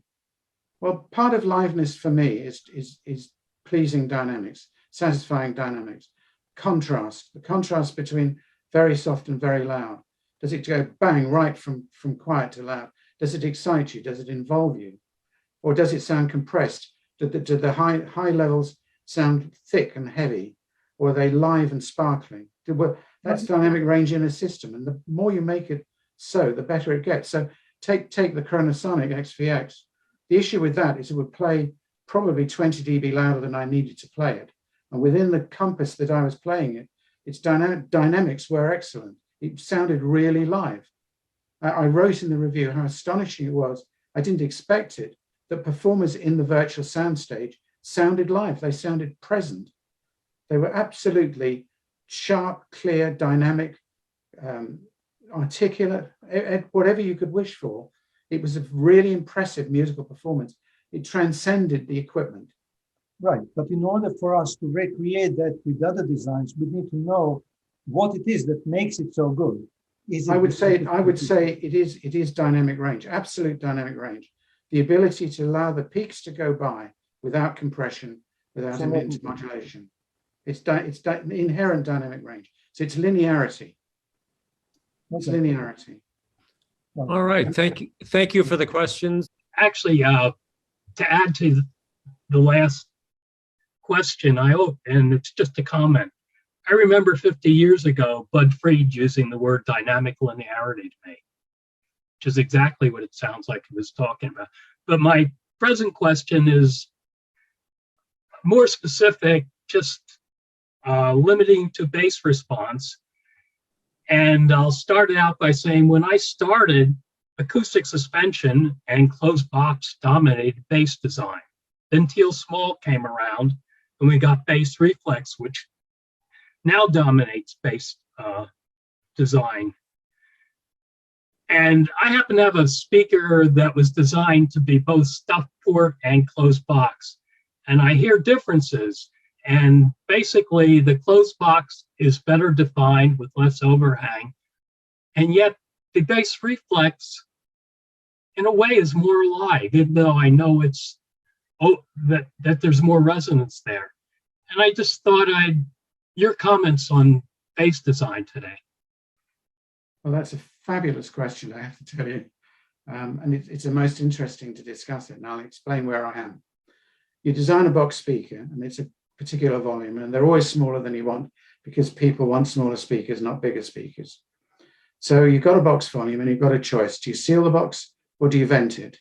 Well, part of liveness for me is pleasing dynamics, satisfying dynamics, contrast, the contrast between very soft and very loud. Does it go bang right from quiet to loud? Does it excite you? Does it involve you? Or does it sound compressed? Do the high levels sound thick and heavy? Or are they live and sparkling? That's dynamic range in a system. And the more you make it so, the better it gets. So take the Chronosonic XVX. The issue with that is it would play probably 20 dB louder than I needed to play it. And within the compass that I was playing it, its dynamics were excellent. It sounded really live. I wrote in the review how astonishing it was. I didn't expect it, that performers in the virtual soundstage sounded live. They sounded present. They were absolutely sharp, clear, dynamic, articulate, whatever you could wish for. It was a really impressive musical performance. It transcended the equipment. Right, but in order for us to recreate that with other designs, we need to know what it is that makes it so good. I would say it is dynamic range, absolute dynamic range. The ability to allow the peaks to go by without compression, without intermodulation. It's inherent dynamic range. So it's linearity. It's linearity. All right, thank you for the questions. Actually, to add to the last question, and it's just a comment. I remember 50 years ago, Bud Fried using the word dynamic linearity to me, which is exactly what it sounds like he was talking about. But my present question is more specific, just limiting to bass response. And I'll start it out by saying, when I started, acoustic suspension and closed box dominated bass design. Then Teal Small came around and we got bass reflex, which now dominates bass design. And I happen to have a speaker that was designed to be both stuffed port and closed box. And I hear differences. And basically the closed box is better defined with less overhang. And yet the bass reflex in a way is more alive, even though I know it's that there's more resonance there. And I just thought your comments on bass design today. Well, that's a fabulous question, I have to tell you. And it's the most interesting to discuss it. And I'll explain where I am. You design a box speaker, and it's a particular volume, and they're always smaller than you want because people want smaller speakers, not bigger speakers. So you've got a box volume and you've got a choice. Do you seal the box or do you vent it?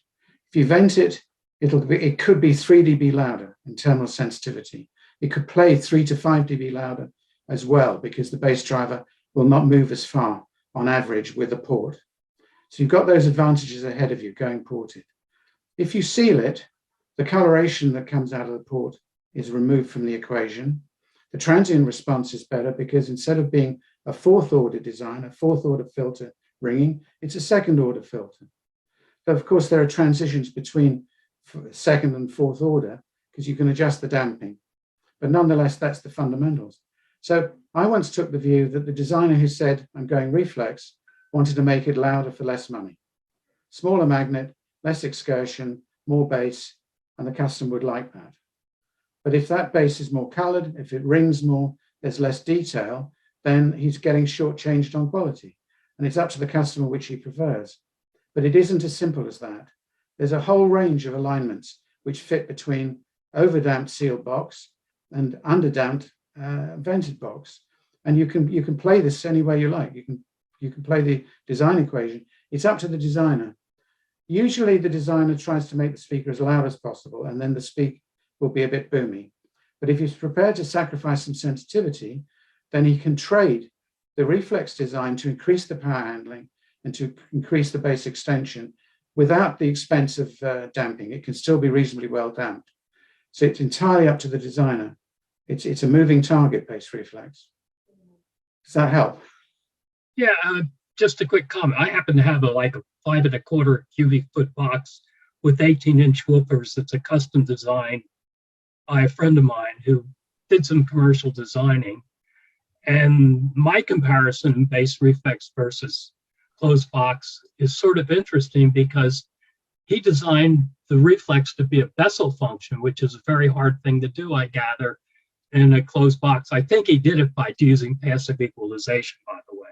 If you vent it, it could be 3 dB louder in terminal sensitivity. It could play 3 to 5 dB louder as well because the bass driver will not move as far on average with a port. So you've got those advantages ahead of you going ported. If you seal it, the coloration that comes out of the port is removed from the equation. The transient response is better because instead of being a fourth order design, a fourth order filter ringing, it's a second order filter. But of course, there are transitions between second and fourth order because you can adjust the damping. but nonetheless, that's the fundamentals. So I once took the view that the designer who said, I'm going reflex, wanted to make it louder for less money. Smaller magnet, less excursion, more bass, and the customer would like that. But if that bass is more colored, if it rings more, there's less detail, then he's getting shortchanged on quality. And it's up to the customer which he prefers. But it isn't as simple as that. There's a whole range of alignments which fit between overdamped sealed box and underdamped vented box. And you can play this any way you like. You can play the design equation. It's up to the designer. Usually the designer tries to make the speaker as loud as possible, and then the speak will be a bit boomy. But if he's prepared to sacrifice some sensitivity, then he can trade the reflex design to increase the power handling and to increase the bass extension without the expense of damping. It can still be reasonably well damped. So it's entirely up to the designer. It's a moving target bass reflex. Does that help? Yeah, just a quick comment. I happen to have a 5 1/4 cubic foot box with 18-inch woofers. It's a custom design by a friend of mine who did some commercial designing. And my comparison, bass reflex versus closed box, is sort of interesting because he designed the reflex to be a Bessel function, which is a very hard thing to do, I gather, in a closed box. I think he did it by using passive equalization, by the way.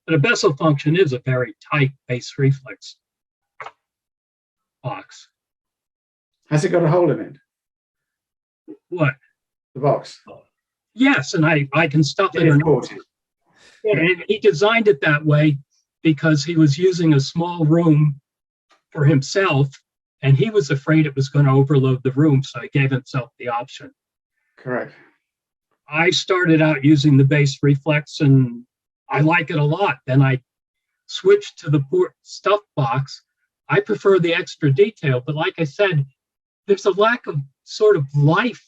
But a Bessel function is a very tight bass reflex box. Has it got a hole in it? What? The box? Yes, and I can stuff it or not. And he designed it that way because he was using a small room for himself, and he was afraid it was going to overload the room, so he gave himself the option. Correct. I started out using the bass reflex, and I like it a lot. Then I switched to the stuff box. I prefer the extra detail, but like I said, there's a lack of sort of life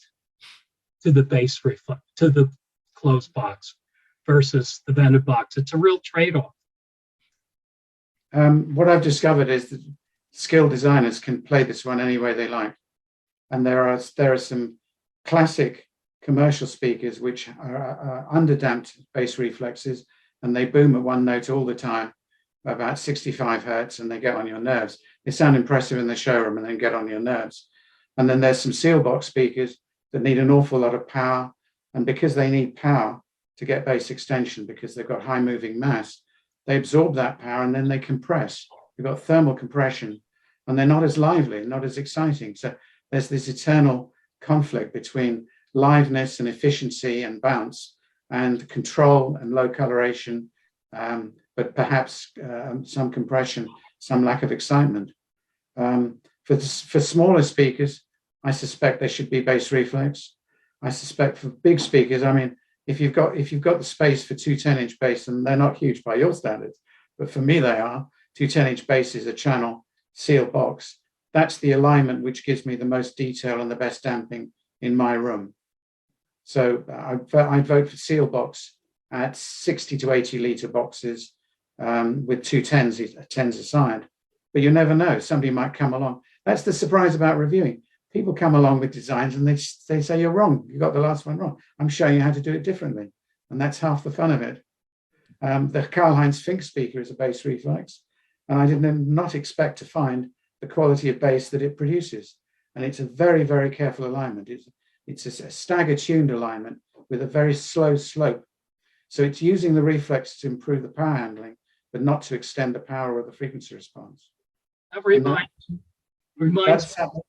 to the bass reflex, to the closed box versus the vented box. It's a real trade-off. What I've discovered is that skilled designers can play this one any way they like. And there are some classic commercial speakers which are underdamped bass reflexes, and they boom at one note all the time, about 65 hertz, and they get on your nerves. They sound impressive in the showroom and then get on your nerves. And then there's some seal box speakers that need an awful lot of power, and because they need power to get bass extension, because they've got high moving mass, they absorb that power and then they compress. You've got thermal compression, and they're not as lively, not as exciting. So there's this eternal conflict between liveness and efficiency and bounce, and control and low coloration, but perhaps some compression, some lack of excitement. For smaller speakers, I suspect there should be bass reflex. I suspect for big speakers, I mean, if you've got the space for two 10-inch bass, and they're not huge by your standards, but for me they are, two 10-inch basses, a channel, seal box, that's the alignment which gives me the most detail and the best damping in my room. So I'd vote for seal box at 60 to 80 litre boxes with two 10s aside. But you never know, somebody might come along. That's the surprise about reviewing. People come along with designs and they say, you're wrong, you got the last one wrong. I'm showing you how to do it differently. And that's half the fun of it. The Karl-Heinz Fink speaker is a bass reflex, and I did not expect to find the quality of bass that it produces. And it's a very, very careful alignment. It's a stagger-tuned alignment with a very slow slope. So it's using the reflex to improve the power handling, but not to extend the power or the frequency response. That reminds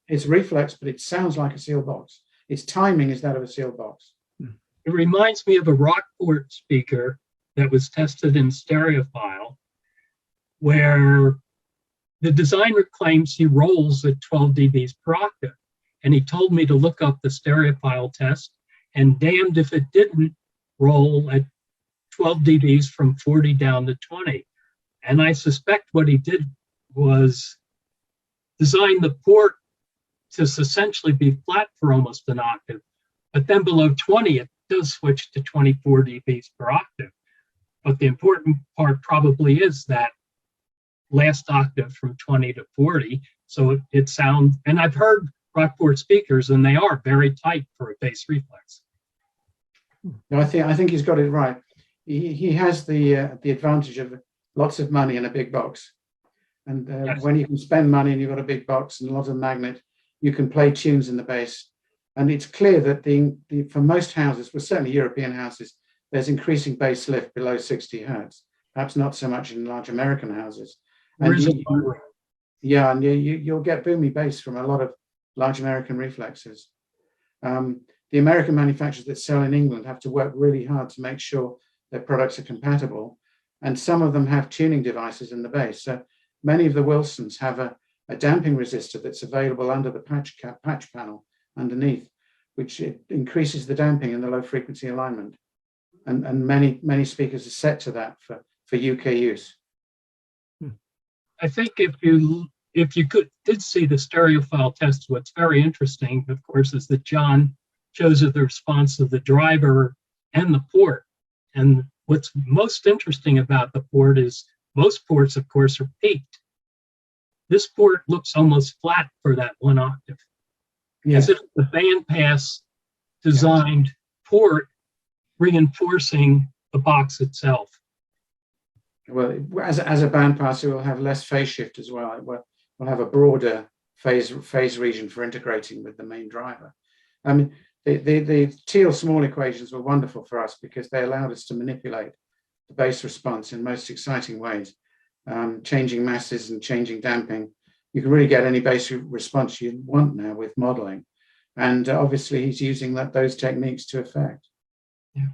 it's reflex, but it sounds like a seal box. Its timing is that of a seal box. It reminds me of a Rockport speaker that was tested in Stereophile, where the designer claims he rolls at 12 dBs per octave. And he told me to look up the Stereophile test, and damned if it didn't roll at 12 dBs from 40 down to 20. And I suspect what he did was design the port to essentially be flat for almost an octave, but then below 20, it does switch to 24 dBs per octave. But the important part probably is that last octave from 20 to 40. So it sounds, and I've heard Rockport speakers, and they are very tight for a bass reflex. No, I think he's got it right. He has the advantage of lots of money in a big box, and Yes. when you can spend money and you've got a big box and a lot of magnet, you can play tunes in the bass. And it's clear that for most houses, well, certainly European houses, there's increasing bass lift below 60 hertz. Perhaps not so much in large American houses. And yeah, and you'll get boomy bass from a lot of large American reflexes. The American manufacturers that sell in England have to work really hard to make sure their products are compatible. And some of them have tuning devices in the bass. So many of the Wilsons have a damping resistor that's available under the patch panel underneath, which increases the damping in the low frequency alignment. And many speakers are set to that for UK use. I think if you did see the stereophile test, what's very interesting, of course, is that John shows you the response of the driver and the port. And what's most interesting about the port is most ports, of course, are peaked. This port looks almost flat for that 1 octave. Yes. As if the bandpass designed port reinforcing the box itself. Well, as a bandpass, it will have less phase shift as well. We'll have a broader phase region for integrating with the main driver. I mean, the Thiel small equations were wonderful for us because they allowed us to manipulate the bass response in most exciting ways, changing masses and changing damping. You can really get any bass response you want now with modeling. And obviously, he's using those techniques to effect. Yeah.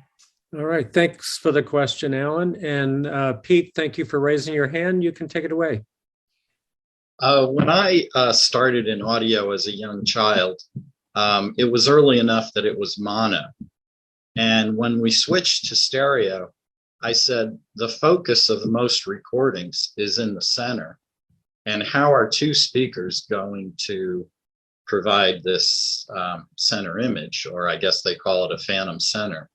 All right. Thanks for the question, Alan. And Pete, thank you for raising your hand. You can take it away. When I started in audio as a young child, it was early enough that it was mono. And when we switched to stereo, I said, the focus of most recordings is in the center. And how are two speakers going to provide this center image, or I guess they call it a phantom center?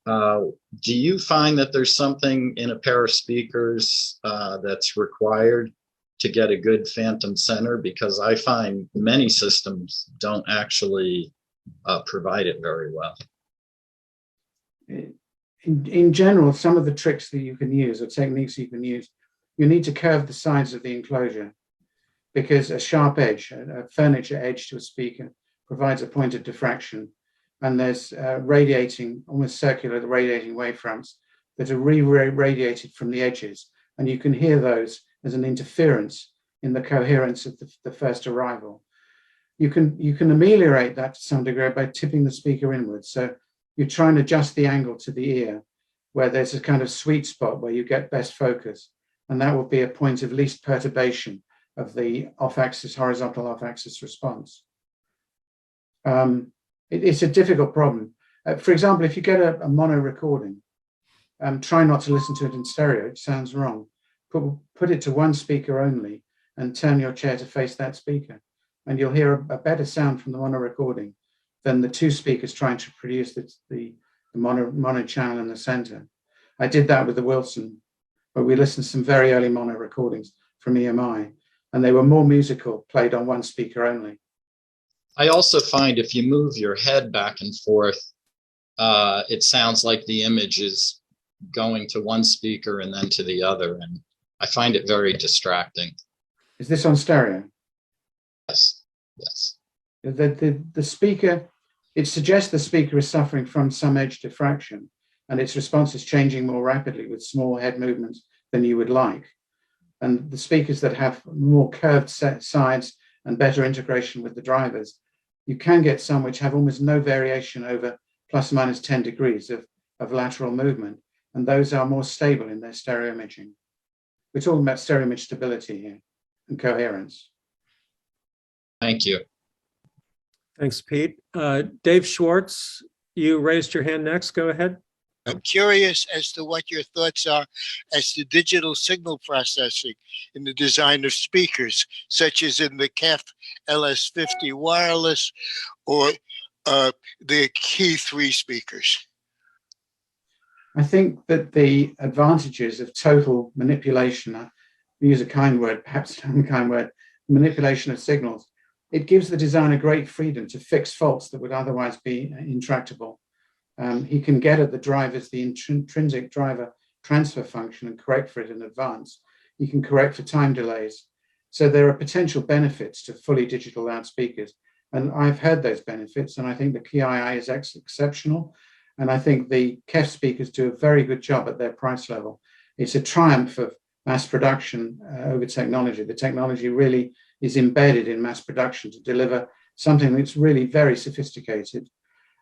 Do you find that there's something in a pair of speakers that's required to get a good phantom center? Because I find many systems don't actually provide it very well. In general, some of the tricks that you can use or techniques you can use, you need to curve the sides of the enclosure because a sharp edge, a furniture edge to a speaker provides a point of diffraction. And there's radiating, almost circular radiating wavefronts that are re-radiated from the edges. And you can hear those as an interference in the coherence of the first arrival. You can ameliorate that to some degree by tipping the speaker inwards. So you try and adjust the angle to the ear where there's a kind of sweet spot where you get best focus. And that will be a point of least perturbation of the off-axis, horizontal off-axis response. It's a difficult problem. For example, if you get a mono recording, try not to listen to it in stereo. It sounds wrong. Put it to one speaker only and turn your chair to face that speaker. And you'll hear a better sound from the mono recording than the two speakers trying to produce the mono channel in the center. I did that with the Wilson, where we listened to some very early mono recordings from EMI, and they were more musical, played on one speaker only. I also find if you move your head back and forth, it sounds like the image is going to one speaker and then to the other, and I find it very distracting. Is this on stereo? Yes, yes. The speaker, it suggests the speaker is suffering from some edge diffraction, and its response is changing more rapidly with small head movements than you would like. And the speakers that have more curved sides and better integration with the drivers, you can get some which have almost no variation over plus or minus 10 degrees of lateral movement. And those are more stable in their stereo imaging. We're talking about stereo image stability here and coherence. Thank you. Thanks, Pete. Dave Schwartz, you raised your hand next. Go ahead. I'm curious as to what your thoughts are as to digital signal processing in the design of speakers, such as in the CAF LS50 wireless or the Key 3 speakers. I think that the advantages of total manipulation, I use a kind word, perhaps an unkind word, manipulation of signals, it gives the designer great freedom to fix faults that would otherwise be intractable. He can get at the drivers, the intrinsic driver transfer function, and correct for it in advance. He can correct for time delays. So there are potential benefits to fully digital loudspeakers. And I've heard those benefits, and I think the KII is exceptional. And I think the KEF speakers do a very good job at their price level. It's a triumph of mass production over technology. The technology really is embedded in mass production to deliver something that's really very sophisticated.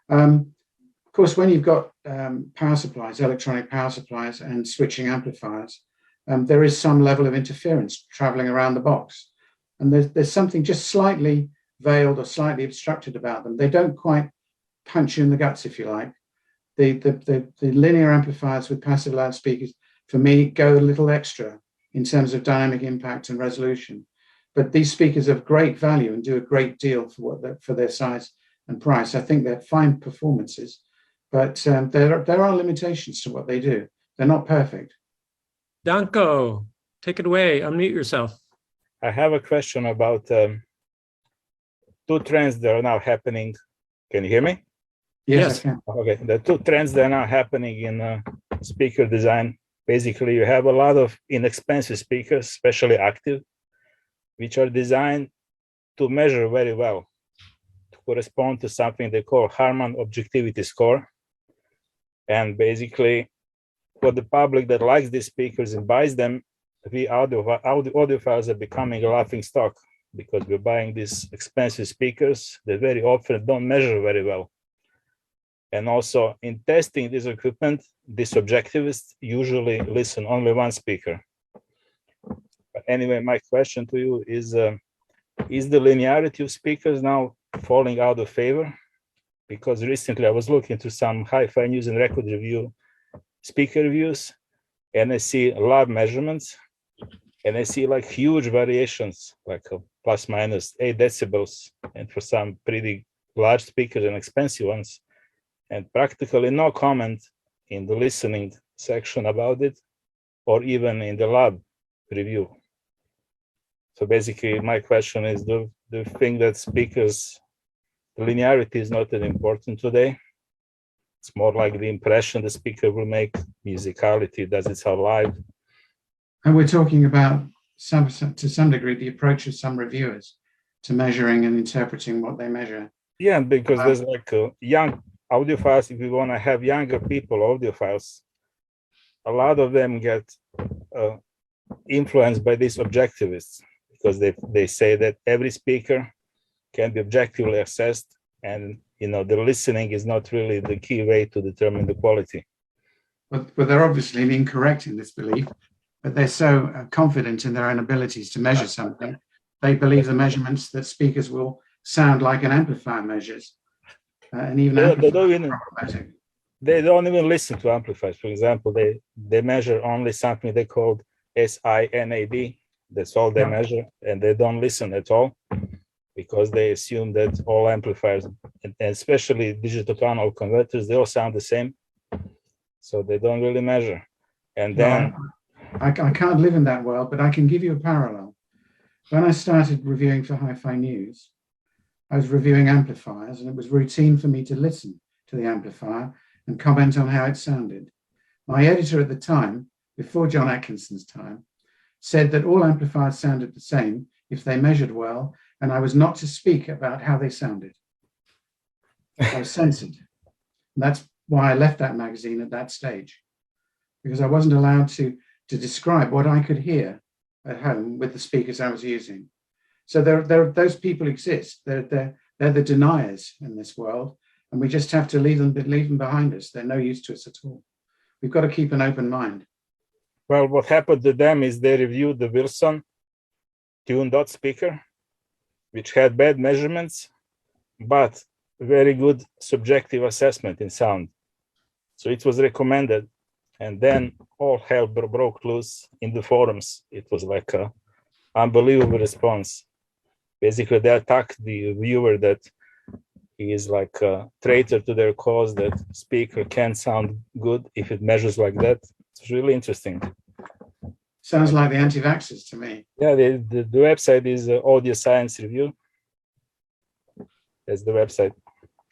Of course, when you've got power supplies, electronic power supplies and switching amplifiers, there is some level of interference traveling around the box. And there's something just slightly veiled or slightly obstructed about them. They don't quite punch you in the guts, if you like. The linear amplifiers with passive loudspeakers, for me, go a little extra in terms of dynamic impact and resolution. But these speakers have great value and do a great deal for their size and price. I think they're fine performances, but there are limitations to what they do. They're not perfect. Danko, take it away. Unmute yourself. I have a question about two trends that are now happening. Can you hear me? Yes, I can. Okay, the two trends that are now happening in speaker design. Basically, you have a lot of inexpensive speakers, especially active, which are designed to measure very well, to correspond to something they call Harman objectivity score. And basically, for the public that likes these speakers and buys them, we audiophiles are becoming a laughing stock because we're buying these expensive speakers that very often don't measure very well. And also in testing this equipment, these objectivists usually listen only one speaker. But anyway, my question to you is the linearity of speakers now falling out of favor? Because recently I was looking through some Hi-Fi news and record review speaker reviews, and I see lab measurements, and I see like huge variations, like plus minus 8 decibels, and for some pretty large speakers and expensive ones, and practically no comment in the listening section about it, or even in the lab review. So basically, my question is, do you think that speakers, the linearity is not that important today? It's more like the impression the speaker will make, musicality, does it sound live? And we're talking about, to some degree, the approach of some reviewers to measuring and interpreting what they measure. Yeah, because there's like young audiophiles, if we want to have younger people, audiophiles, a lot of them get influenced by these objectivists because they say that every speaker can be objectively assessed, and the listening is not really the key way to determine the quality. But they're obviously incorrect in this belief, but they're so confident in their own abilities to measure something, they believe the measurements that speakers will sound like an amplifier measures. And even they don't even listen to amplifiers. For example, they measure only something they call SINAD. That's all they measure, and they don't listen at all because they assume that all amplifiers, and especially digital to analog converters, they all sound the same. So they don't really measure. And then I can't live in that world, but I can give you a parallel. When I started reviewing for Hi-Fi News, I was reviewing amplifiers, and it was routine for me to listen to the amplifier and comment on how it sounded. My editor at the time, before John Atkinson's time, said that all amplifiers sounded the same if they measured well, and I was not to speak about how they sounded. I was censored. And that's why I left that magazine at that stage, because I wasn't allowed to describe what I could hear at home with the speakers I was using. So those people exist. They're the deniers in this world, and we just have to leave them behind us. They're no use to us at all. We've got to keep an open mind. Well, what happened to them is they reviewed the Wilson tuned dot speaker, which had bad measurements, but very good subjective assessment in sound. So it was recommended, and then all hell broke loose in the forums. It was like an unbelievable response. Basically, they attacked the viewer that he is like a traitor to their cause, that speaker can't sound good if it measures like that. It's really interesting. Sounds like the anti-vaxxers to me. Yeah, the website is Audio Science Review. That's the website.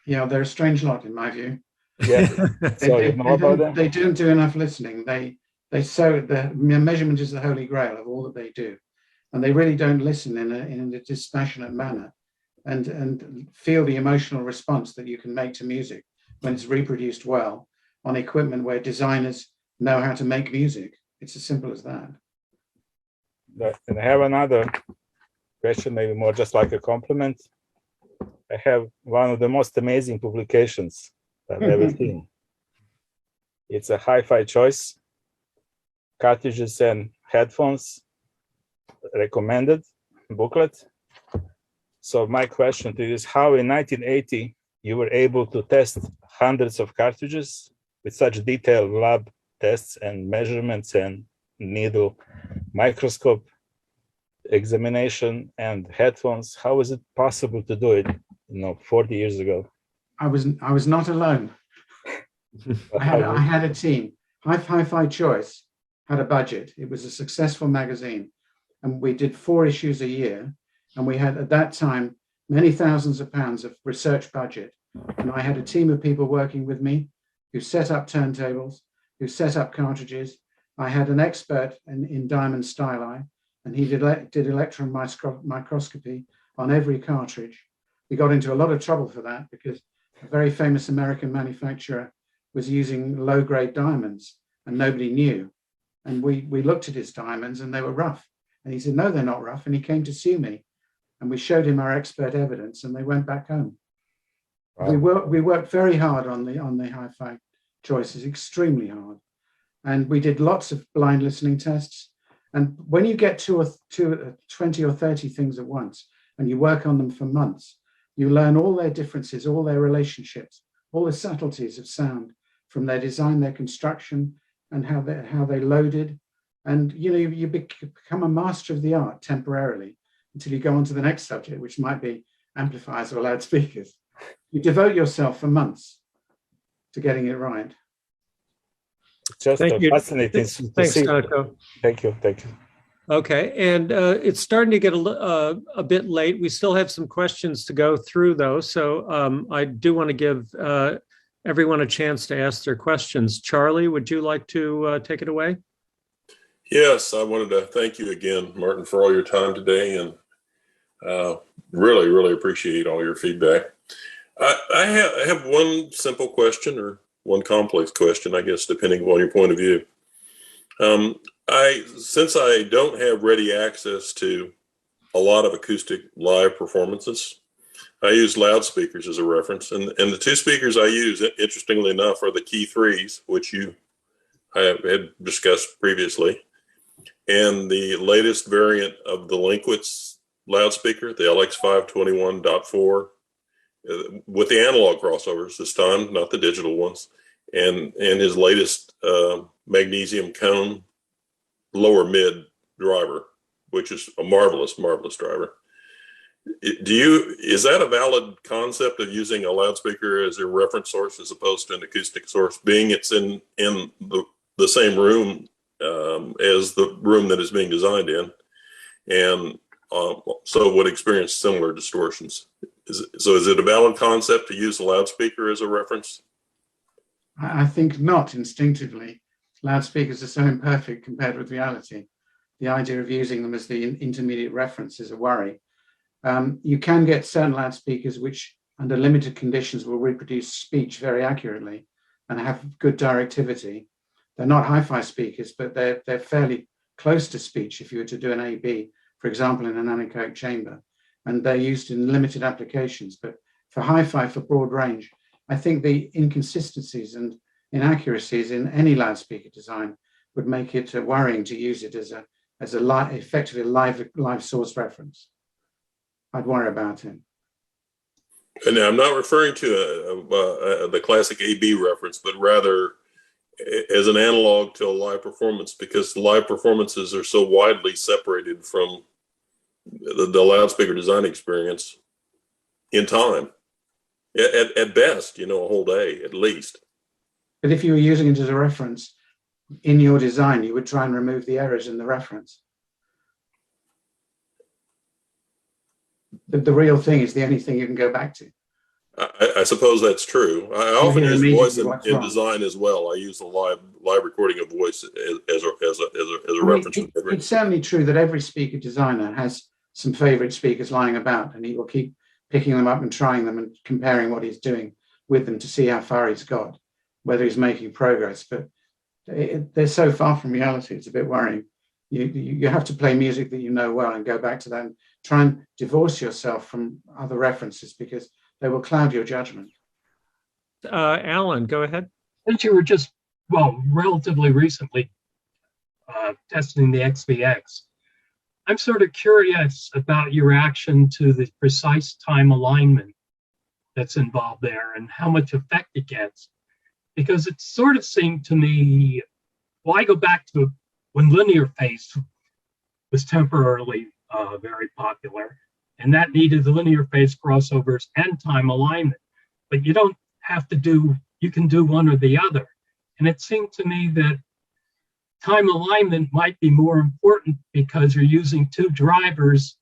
Yeah, they're a strange lot in my view. Yeah. So you know about them? They don't do enough listening. The measurement is the holy grail of all that they do, and they really don't listen in a dispassionate manner, and feel the emotional response that you can make to music when it's reproduced well on equipment where designers know how to make music. It's as simple as that. And I have another question, maybe more just like a compliment. I have one of the most amazing publications I've ever seen. It's a Hi-Fi choice, cartridges and headphones, recommended booklet. So my question to you is, how in 1980 you were able to test hundreds of cartridges with such detailed lab tests and measurements and needle microscope examination and headphones? How is it possible to do it, 40 years ago? I was not alone. I had a team. Hi-Fi Choice had a budget. It was a successful magazine, and we did 4 issues a year. And we had at that time many thousands of pounds of research budget. And I had a team of people working with me who set up turntables, who set up cartridges. I had an expert in diamond styli, and he did electron microscopy on every cartridge. We got into a lot of trouble for that because a very famous American manufacturer was using low-grade diamonds and nobody knew. And we looked at his diamonds and they were rough. And he said, no, they're not rough. And he came to sue me. And we showed him our expert evidence and they went back home. Wow. We worked very hard on the Hi-Fi choices, extremely hard. And we did lots of blind listening tests. And when you get 20 or 30 things at once and you work on them for months, you learn all their differences, all their relationships, all the subtleties of sound from their design, their construction, and how they loaded. And you become a master of the art temporarily until you go on to the next subject, which might be amplifiers or loudspeakers. You devote yourself for months to getting it right. Just fascinating. Thanks, Donato. Thank you. Okay, and it's starting to get a bit late. We still have some questions to go through, though, so I do want to give everyone a chance to ask their questions. Charlie, would you like to take it away? Yes, I wanted to thank you again, Martin, for all your time today, and really, really appreciate all your feedback. I have one simple question, or one complex question, I guess, depending on your point of view. Since I don't have ready access to a lot of acoustic live performances, I use loudspeakers as a reference. And the 2 speakers I use, interestingly enough, are the Key 3s, which I had discussed previously, and the latest variant of the Linkwitz loudspeaker, the LX521.4, with the analog crossovers this time, not the digital ones, and his latest magnesium cone lower mid driver, which is a marvelous driver. Is that a valid concept of using a loudspeaker as a reference source as opposed to an acoustic source, being it's in the same room as the room that is being designed in, and so would experience similar distortions? Is it a valid concept to use a loudspeaker as a reference? I think not instinctively. Loudspeakers are so imperfect compared with reality. The idea of using them as the intermediate reference is a worry. You can get certain loudspeakers which, under limited conditions, will reproduce speech very accurately and have good directivity. They're not hi-fi speakers, but they're fairly close to speech if you were to do an A/B, for example, in an anechoic chamber. And they're used in limited applications. But for hi-fi, for broad range, I think the inconsistencies and inaccuracies in any loudspeaker design would make it worrying to use it as effectively a live source reference. I'd worry about it. And I'm not referring to the classic A/B reference, but rather as an analog to a live performance, because live performances are so widely separated from the loudspeaker design experience in time. At best, a whole day at least. But if you were using it as a reference in your design, you would try and remove the errors in the reference. The real thing is the only thing you can go back to. I suppose that's true. I often hear use immediately voice what's in wrong. design as well. I use the live recording of voice as a I mean, reference. it's certainly true that every speaker designer has some favorite speakers lying about, and he will keep picking them up and trying them and comparing what he's doing with them to see how far he's got, whether he's making progress. But they're so far from reality, it's a bit worrying. You have to play music that you know well and go back to that and try and divorce yourself from other references, because they will cloud your judgment. Alan, go ahead. Since you were just, well, relatively recently testing the XVX, I'm sort of curious about your reaction to the precise time alignment that's involved there and how much effect it gets. Because it sort of seemed to me, well, I go back to when linear phase was temporarily very popular, and that needed the linear phase crossovers and time alignment. But you don't have to do, you can do one or the other. And it seemed to me that time alignment might be more important because you're using two drivers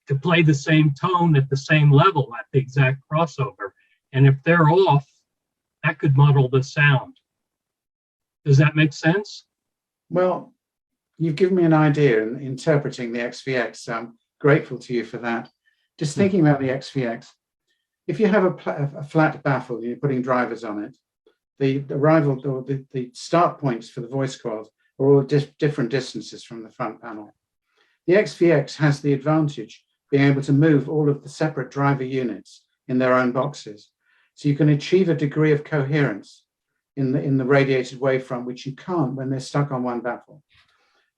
to play the same tone at the same level at the exact crossover. And if they're off, that could muddle the sound. Does that make sense? Well, you've given me an idea in interpreting the XVX, so I'm grateful to you for that. Just thinking about the XVX, if you have a flat baffle, you're putting drivers on it, the arrival or the start points for the voice coils are all different distances from the front panel. The XVX has the advantage being able to move all of the separate driver units in their own boxes. So you can achieve a degree of coherence in the radiated wavefront, which you can't when they're stuck on one baffle.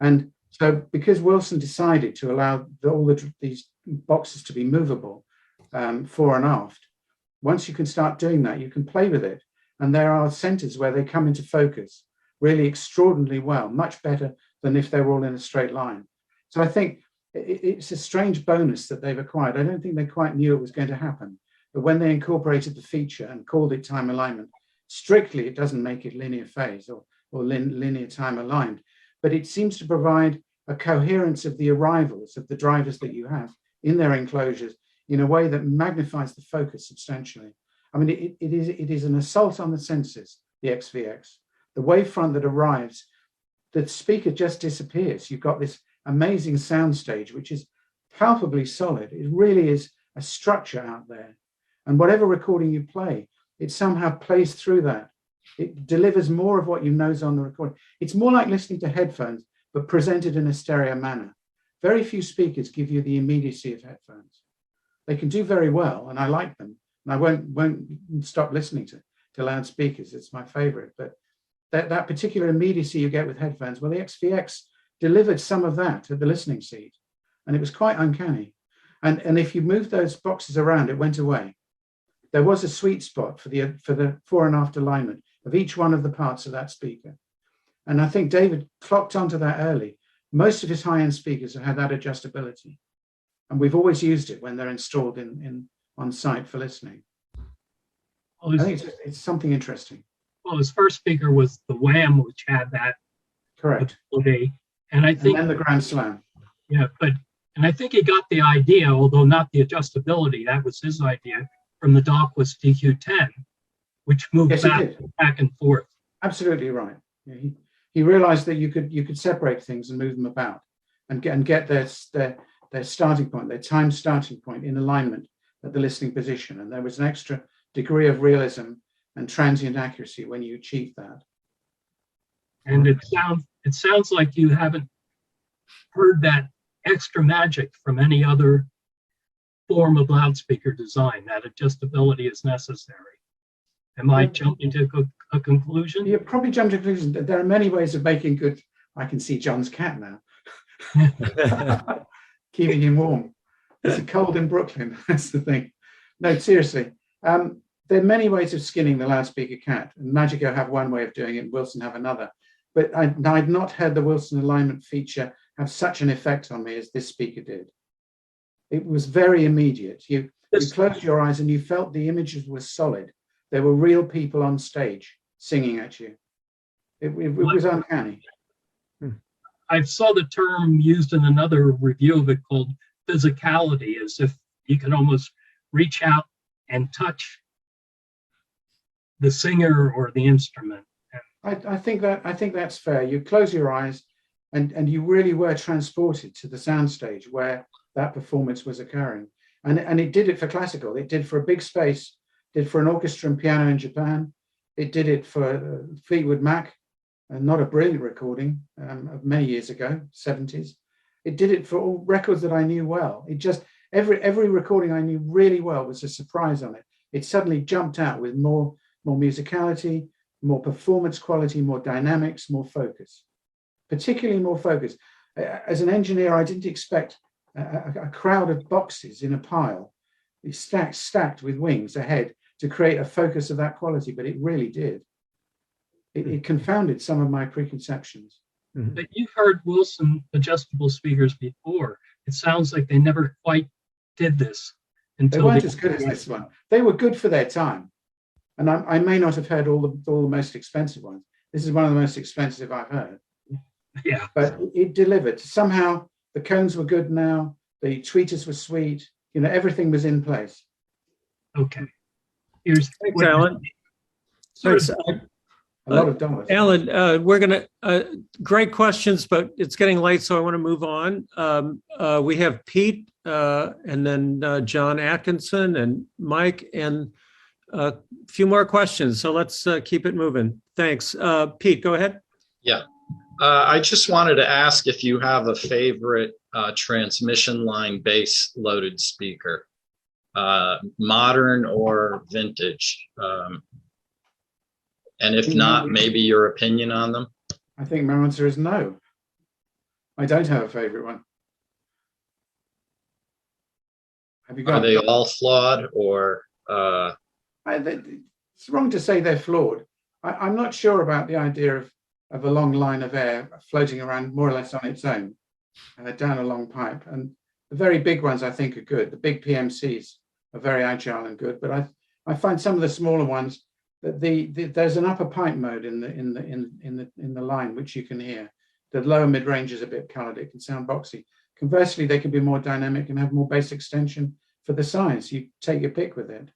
And so because Wilson decided to allow these boxes to be movable fore and aft, once you can start doing that, you can play with it. And there are centers where they come into focus really extraordinarily well, much better than if they were all in a straight line. So I think it's a strange bonus that they've acquired. I don't think they quite knew it was going to happen. But when they incorporated the feature and called it time alignment, strictly it doesn't make it linear phase or linear time aligned, but it seems to provide a coherence of the arrivals of the drivers that you have in their enclosures in a way that magnifies the focus substantially. I mean, it is an assault on the senses, the XVX. The wavefront that arrives, the speaker just disappears. You've got this amazing soundstage, which is palpably solid. It really is a structure out there. And whatever recording you play, it somehow plays through that. It delivers more of what you know is on the recording. It's more like listening to headphones, but presented in a stereo manner. Very few speakers give you the immediacy of headphones. They can do very well, and I like them. And I won't stop listening to loudspeakers. It's my favorite. But that particular immediacy you get with headphones, well, the XVX delivered some of that at the listening seat, and it was quite uncanny. And if you moved those boxes around, it went away. There was a sweet spot for the fore and aft alignment of each one of the parts of that speaker. And I think David clocked onto that early. Most of his high-end speakers have had that adjustability. And we've always used it when they're installed on site for listening. Well, I think it's something interesting. Well, his first speaker was the Wham, which had that. Correct. ability. And I think, and then the Grand Slam. Yeah, and I think he got the idea, although not the adjustability, that was his idea, from the Dockless DQ10, which moved back and forth. Absolutely right. Yeah, he realized that you could separate things and move them about and get their starting point, their time starting point in alignment at the listening position. And there was an extra degree of realism and transient accuracy when you achieved that. And it sounds like you haven't heard that extra magic from any other form of loudspeaker design, that adjustability is necessary. Am I jumping to a conclusion? You probably jumped to a conclusion. There are many ways of making good. I can see John's cat now. Keeping him warm. It's cold in Brooklyn. That's the thing. No, seriously. There are many ways of skinning the loudspeaker cat. And Magico have one way of doing it, and Wilson have another. But I'd not heard the Wilson alignment feature have such an effect on me as this speaker did. It was very immediate. You closed your eyes and you felt the images were solid. There were real people on stage singing at you. It was uncanny. I saw the term used in another review of it called physicality, as if you can almost reach out and touch the singer or the instrument. I think that's fair. You close your eyes and you really were transported to the soundstage where that performance was occurring. And it did it for classical. It did for a big space, did for an orchestra and piano in Japan. It did it for Fleetwood Mac, not a brilliant recording of many years ago, 70s. It did it for all records that I knew well. It just, every recording I knew really well was a surprise on it. It suddenly jumped out with more musicality, more performance quality, more dynamics, more focus, particularly more focus. As an engineer, I didn't expect a crowd of boxes in a pile, stacked with wings ahead to create a focus of that quality, but it really did. It confounded some of my preconceptions. But you've heard Wilson adjustable speakers before. It sounds like they never quite did this until they weren't as good as this one. They were good for their time. And I may not have heard all the most expensive ones. This is one of the most expensive I've heard. Yeah. But it delivered. Somehow the cones were good now. The tweeters were sweet. You know, everything was in place. Okay. Here's Thanks, Alan. Thanks. A lot of dollars. Alan, we're going to, great questions, but it's getting late, so I want to move on. We have Pete and then John Atkinson and Mike and a few more questions. So let's keep it moving. Thanks. Pete, go ahead. Yeah. I just wanted to ask if you have a favorite transmission line bass loaded speaker, modern or vintage. And if not, maybe your opinion on them? I think my answer is no. I don't have a favorite one. Have you got? Are they all flawed or? It's wrong to say they're flawed. I'm not sure about the idea of a long line of air floating around more or less on its own down a long pipe. And the very big ones I think are good. The big PMCs are very agile and good, but I find some of the smaller ones that there's an upper pipe mode in the line which you can hear. The lower mid range is a bit colored. It can sound boxy. Conversely, they can be more dynamic and have more bass extension for the size. You take your pick with it.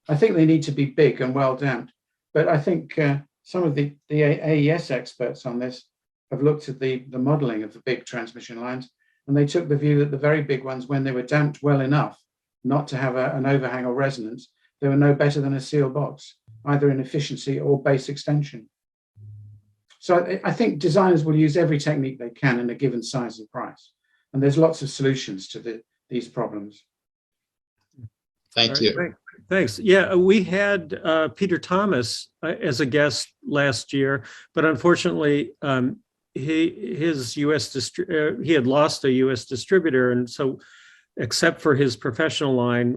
I think they need to be big and well damped, but I think some of the AES experts on this have looked at the modeling of the big transmission lines, and they took the view that the very big ones, when they were damped well enough not to have an overhang or resonance, they were no better than a sealed box, either in efficiency or bass extension. So I think designers will use every technique they can in a given size and price, and there's lots of solutions to these problems. Thank you. Right, thanks. Yeah, we had Peter Thomas as a guest last year, but unfortunately, he had lost a U.S. distributor, and so except for his professional line,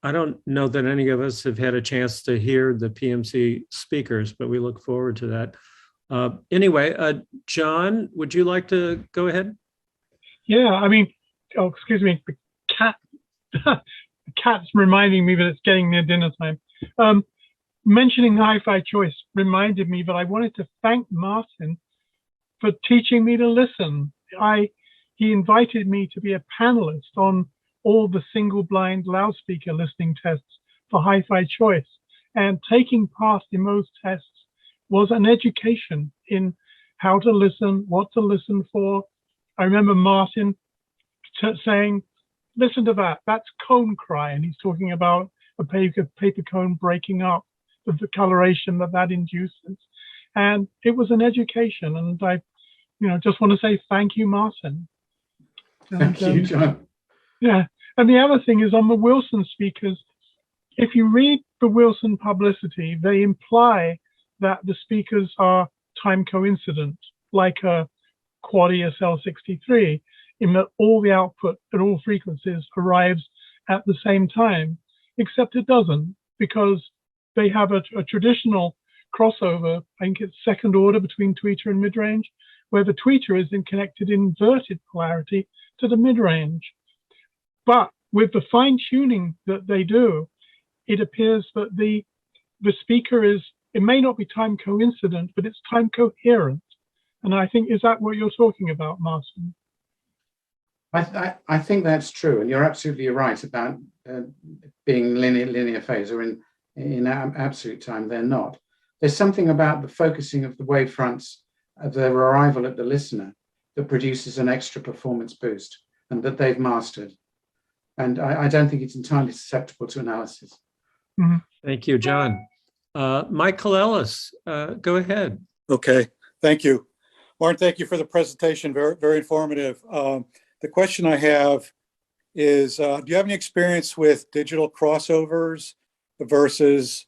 I don't know that any of us have had a chance to hear the PMC speakers, but we look forward to that. Anyway, John, would you like to go ahead? Yeah, I mean, oh, excuse me, the cat. The cat's reminding me that it's getting near dinner time. Mentioning Hi-Fi Choice reminded me that I wanted to thank Martin for teaching me to listen. He invited me to be a panelist on all the single blind loudspeaker listening tests for Hi-Fi Choice. And taking part in those tests was an education in how to listen, what to listen for. I remember Martin saying, listen to that, that's cone cry. And he's talking about a paper cone breaking up, the coloration that induces. And it was an education. And I just want to say thank you, Martin. Thank you, John. Yeah. And the other thing is on the Wilson speakers, if you read the Wilson publicity, they imply that the speakers are time coincident, like a Quad ESL63, in that all the output at all frequencies arrives at the same time, except it doesn't, because they have a traditional crossover, I think it's second order between tweeter and mid-range, where the tweeter is connected in inverted polarity to the mid-range. But with the fine-tuning that they do, it appears that the speaker it may not be time coincident, but it's time coherent. And I think, is that what you're talking about, Martin? I think that's true, and you're absolutely right about being linear phase, or in absolute time, they're not. There's something about the focusing of the wavefronts of their arrival at the listener that produces an extra performance boost, and that they've mastered. And I don't think it's entirely susceptible to analysis. Mhm. Thank you, John. Mike Colloms, go ahead. Okay, thank you. Martin, thank you for the presentation, very, very informative. The question I have is, do you have any experience with digital crossovers versus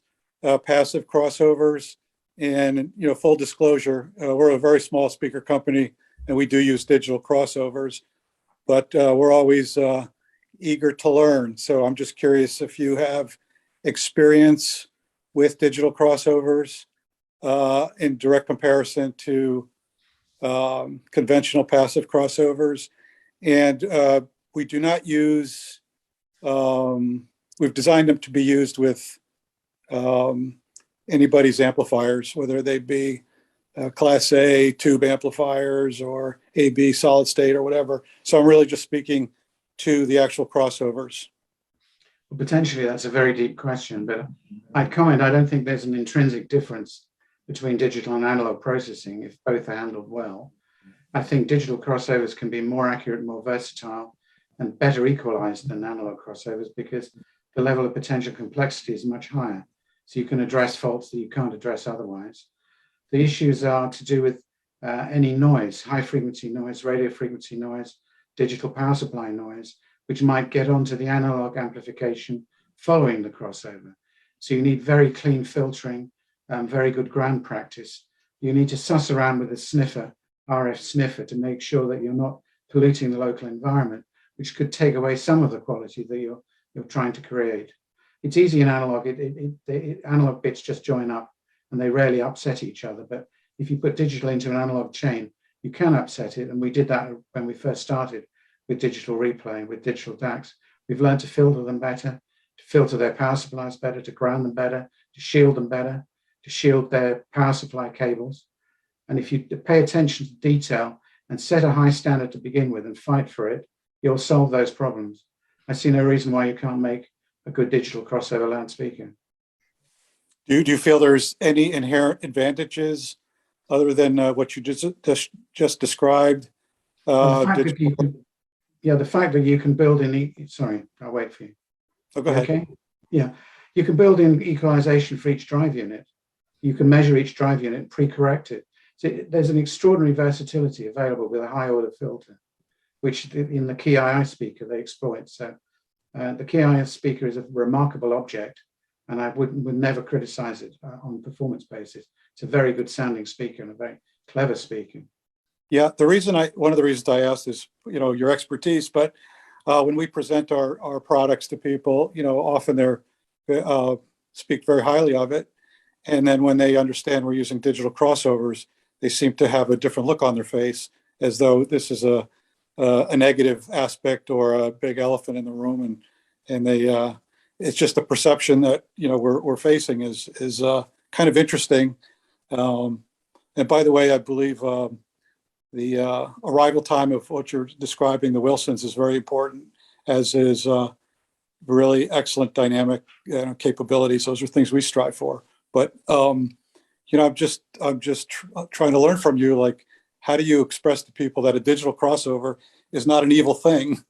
passive crossovers? And, you know, full disclosure, we're a very small speaker company and we do use digital crossovers, but we're always eager to learn. So I'm just curious if you have experience with digital crossovers in direct comparison to conventional passive crossovers. And we do not use, we've designed them to be used with anybody's amplifiers, whether they be Class A tube amplifiers or AB solid state or whatever. So I'm really just speaking to the actual crossovers. Well, potentially that's a very deep question, but I'd comment, I don't think there's an intrinsic difference between digital and analog processing if both are handled well. I think digital crossovers can be more accurate, more versatile, and better equalized than analog crossovers because the level of potential complexity is much higher. So you can address faults that you can't address otherwise. The issues are to do with any noise, high frequency noise, radio frequency noise, digital power supply noise, which might get onto the analog amplification following the crossover. So you need very clean filtering, very good ground practice. You need to suss around with a sniffer, RF sniffer, to make sure that you're not polluting the local environment, which could take away some of the quality that you're trying to create. It's easy in analog, analog bits just join up and they rarely upset each other. But if you put digital into an analog chain, you can upset it. And we did that when we first started with digital replay, with digital DACs. We've learned to filter them better, to filter their power supplies better, to ground them better, to shield them better, to shield their power supply cables. And if you pay attention to detail and set a high standard to begin with and fight for it, you'll solve those problems. I see no reason why you can't make a good digital crossover loudspeaker. Do you feel there's any inherent advantages other than what you just described? The fact that you can build in, sorry, I'll wait for you. Oh, go ahead. Okay. Yeah, you can build in equalization for each drive unit. You can measure each drive unit and pre-correct it. So there's an extraordinary versatility available with a high order filter, which in the Key II speaker they exploit. So the Key II speaker is a remarkable object, and I would never criticize it on performance basis. It's a very good sounding speaker and a very clever speaker. Yeah, one of the reasons I asked is, you know, your expertise, but when we present our products to people, you know, often they're speak very highly of it. And then when they understand we're using digital crossovers, they seem to have a different look on their face, as though this is a negative aspect or a big elephant in the room. And they, it's just a perception that, you know, we're facing is kind of interesting. And by the way, I believe the arrival time of what you're describing, the Wilsons, is very important, as is really excellent dynamic capabilities. Those are things we strive for. But you know, I'm just trying to learn from you. Like, how do you express to people that a digital crossover is not an evil thing?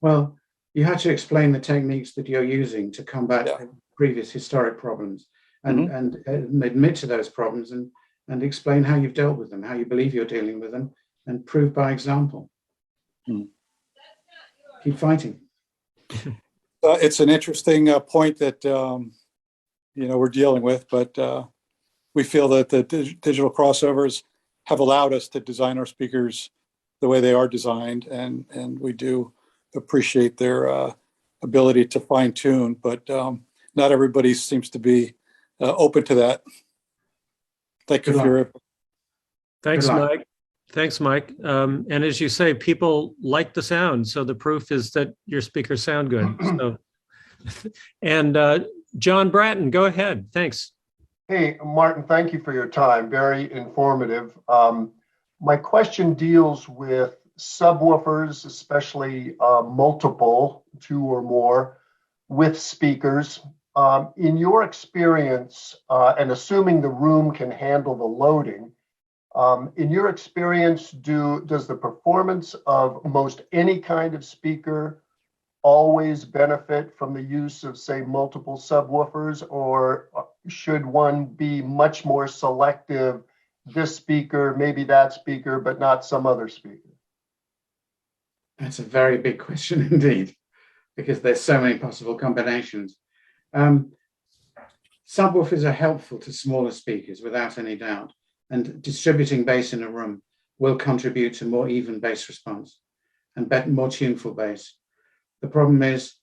Well, you had to explain the techniques that you're using to combat previous historic problems, and admit to those problems and explain how you've dealt with them, how you believe you're dealing with them, and prove by example. Keep fighting. It's an interesting point that you know, we're dealing with, but we feel that the digital crossovers have allowed us to design our speakers the way they are designed, and we do appreciate their ability to fine tune, but not everybody seems to be open to that. Thank you for your input. Thanks, Mike. Thanks, Mike. And as you say, people like the sound, so the proof is that your speakers sound good. So, and John Bratton, go ahead. Thanks. Hey, Martin, thank you for your time. Very informative. My question deals with subwoofers, especially multiple, 2 or more, with speakers. In your experience, and assuming the room can handle the loading, in your experience, does the performance of most any kind of speaker always benefit from the use of, say, multiple subwoofers, or should one be much more selective, this speaker, maybe that speaker, but not some other speaker? That's a very big question indeed, because there's so many possible combinations. Subwoofers are helpful to smaller speakers without any doubt, and distributing bass in a room will contribute to more even bass response and more tuneful bass. The problem is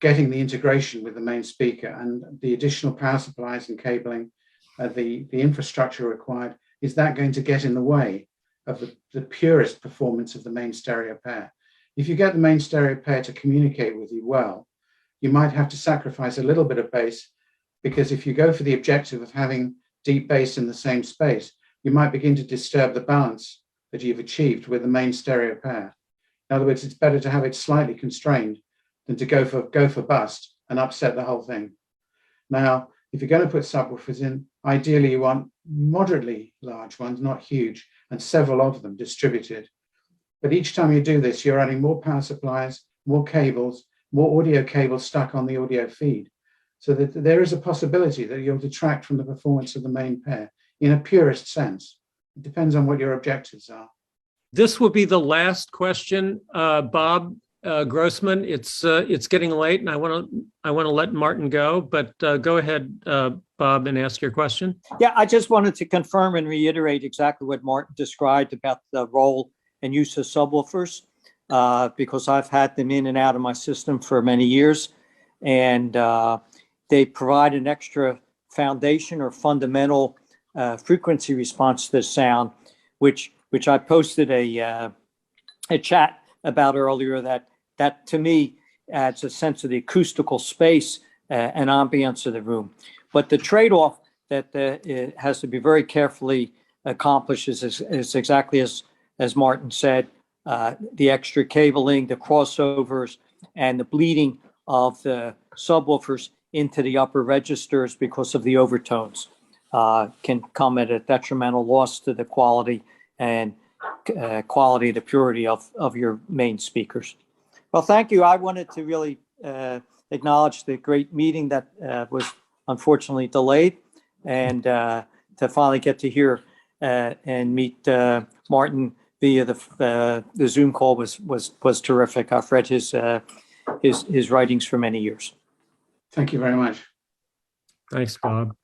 getting the integration with the main speaker and the additional power supplies and cabling, the infrastructure required. Is that going to get in the way of the purest performance of the main stereo pair? If you get the main stereo pair to communicate with you well, you might have to sacrifice a little bit of bass, because if you go for the objective of having deep bass in the same space, you might begin to disturb the balance that you've achieved with the main stereo pair. In other words, it's better to have it slightly constrained than to go for bust and upset the whole thing. Now, if you're going to put subwoofers in, ideally you want moderately large ones, not huge, and several of them distributed. But each time you do this, you're adding more power supplies, more cables, more audio cables stuck on the audio feed, so that there is a possibility that you'll detract from the performance of the main pair in a purist sense. It depends on what your objectives are. This will be the last question, Bob Grossman. It's getting late, and I want to let Martin go, but go ahead, Bob, and ask your question. Yeah, I just wanted to confirm and reiterate exactly what Martin described about the role and use of subwoofers, because I've had them in and out of my system for many years, and they provide an extra foundation or fundamental frequency response to the sound, which I posted a chat about earlier, that to me adds a sense of the acoustical space and ambience of the room. But the trade-off that it has to be very carefully accomplished is exactly as Martin said, the extra cabling, the crossovers, and the bleeding of the subwoofers into the upper registers because of the overtones can come at a detrimental loss to the quality and quality, the purity of your main speakers. Well, thank you. I wanted to really acknowledge the great meeting that was unfortunately delayed, and to finally get to hear and meet Martin via the Zoom call was terrific. I've read his writings for many years. Thank you very much. Thanks, Bob.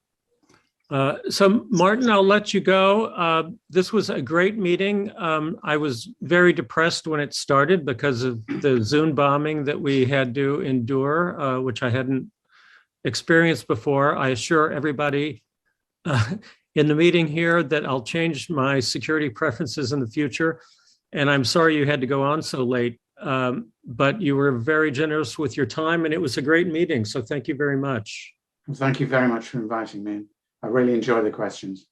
So Martin, I'll let you go. This was a great meeting. I was very depressed when it started because of the Zoom bombing that we had to endure, which I hadn't experienced before. I assure everybody in the meeting here that I'll change my security preferences in the future. And I'm sorry you had to go on so late, but you were very generous with your time, and it was a great meeting. So thank you very much. Thank you very much for inviting me. I really enjoy the questions.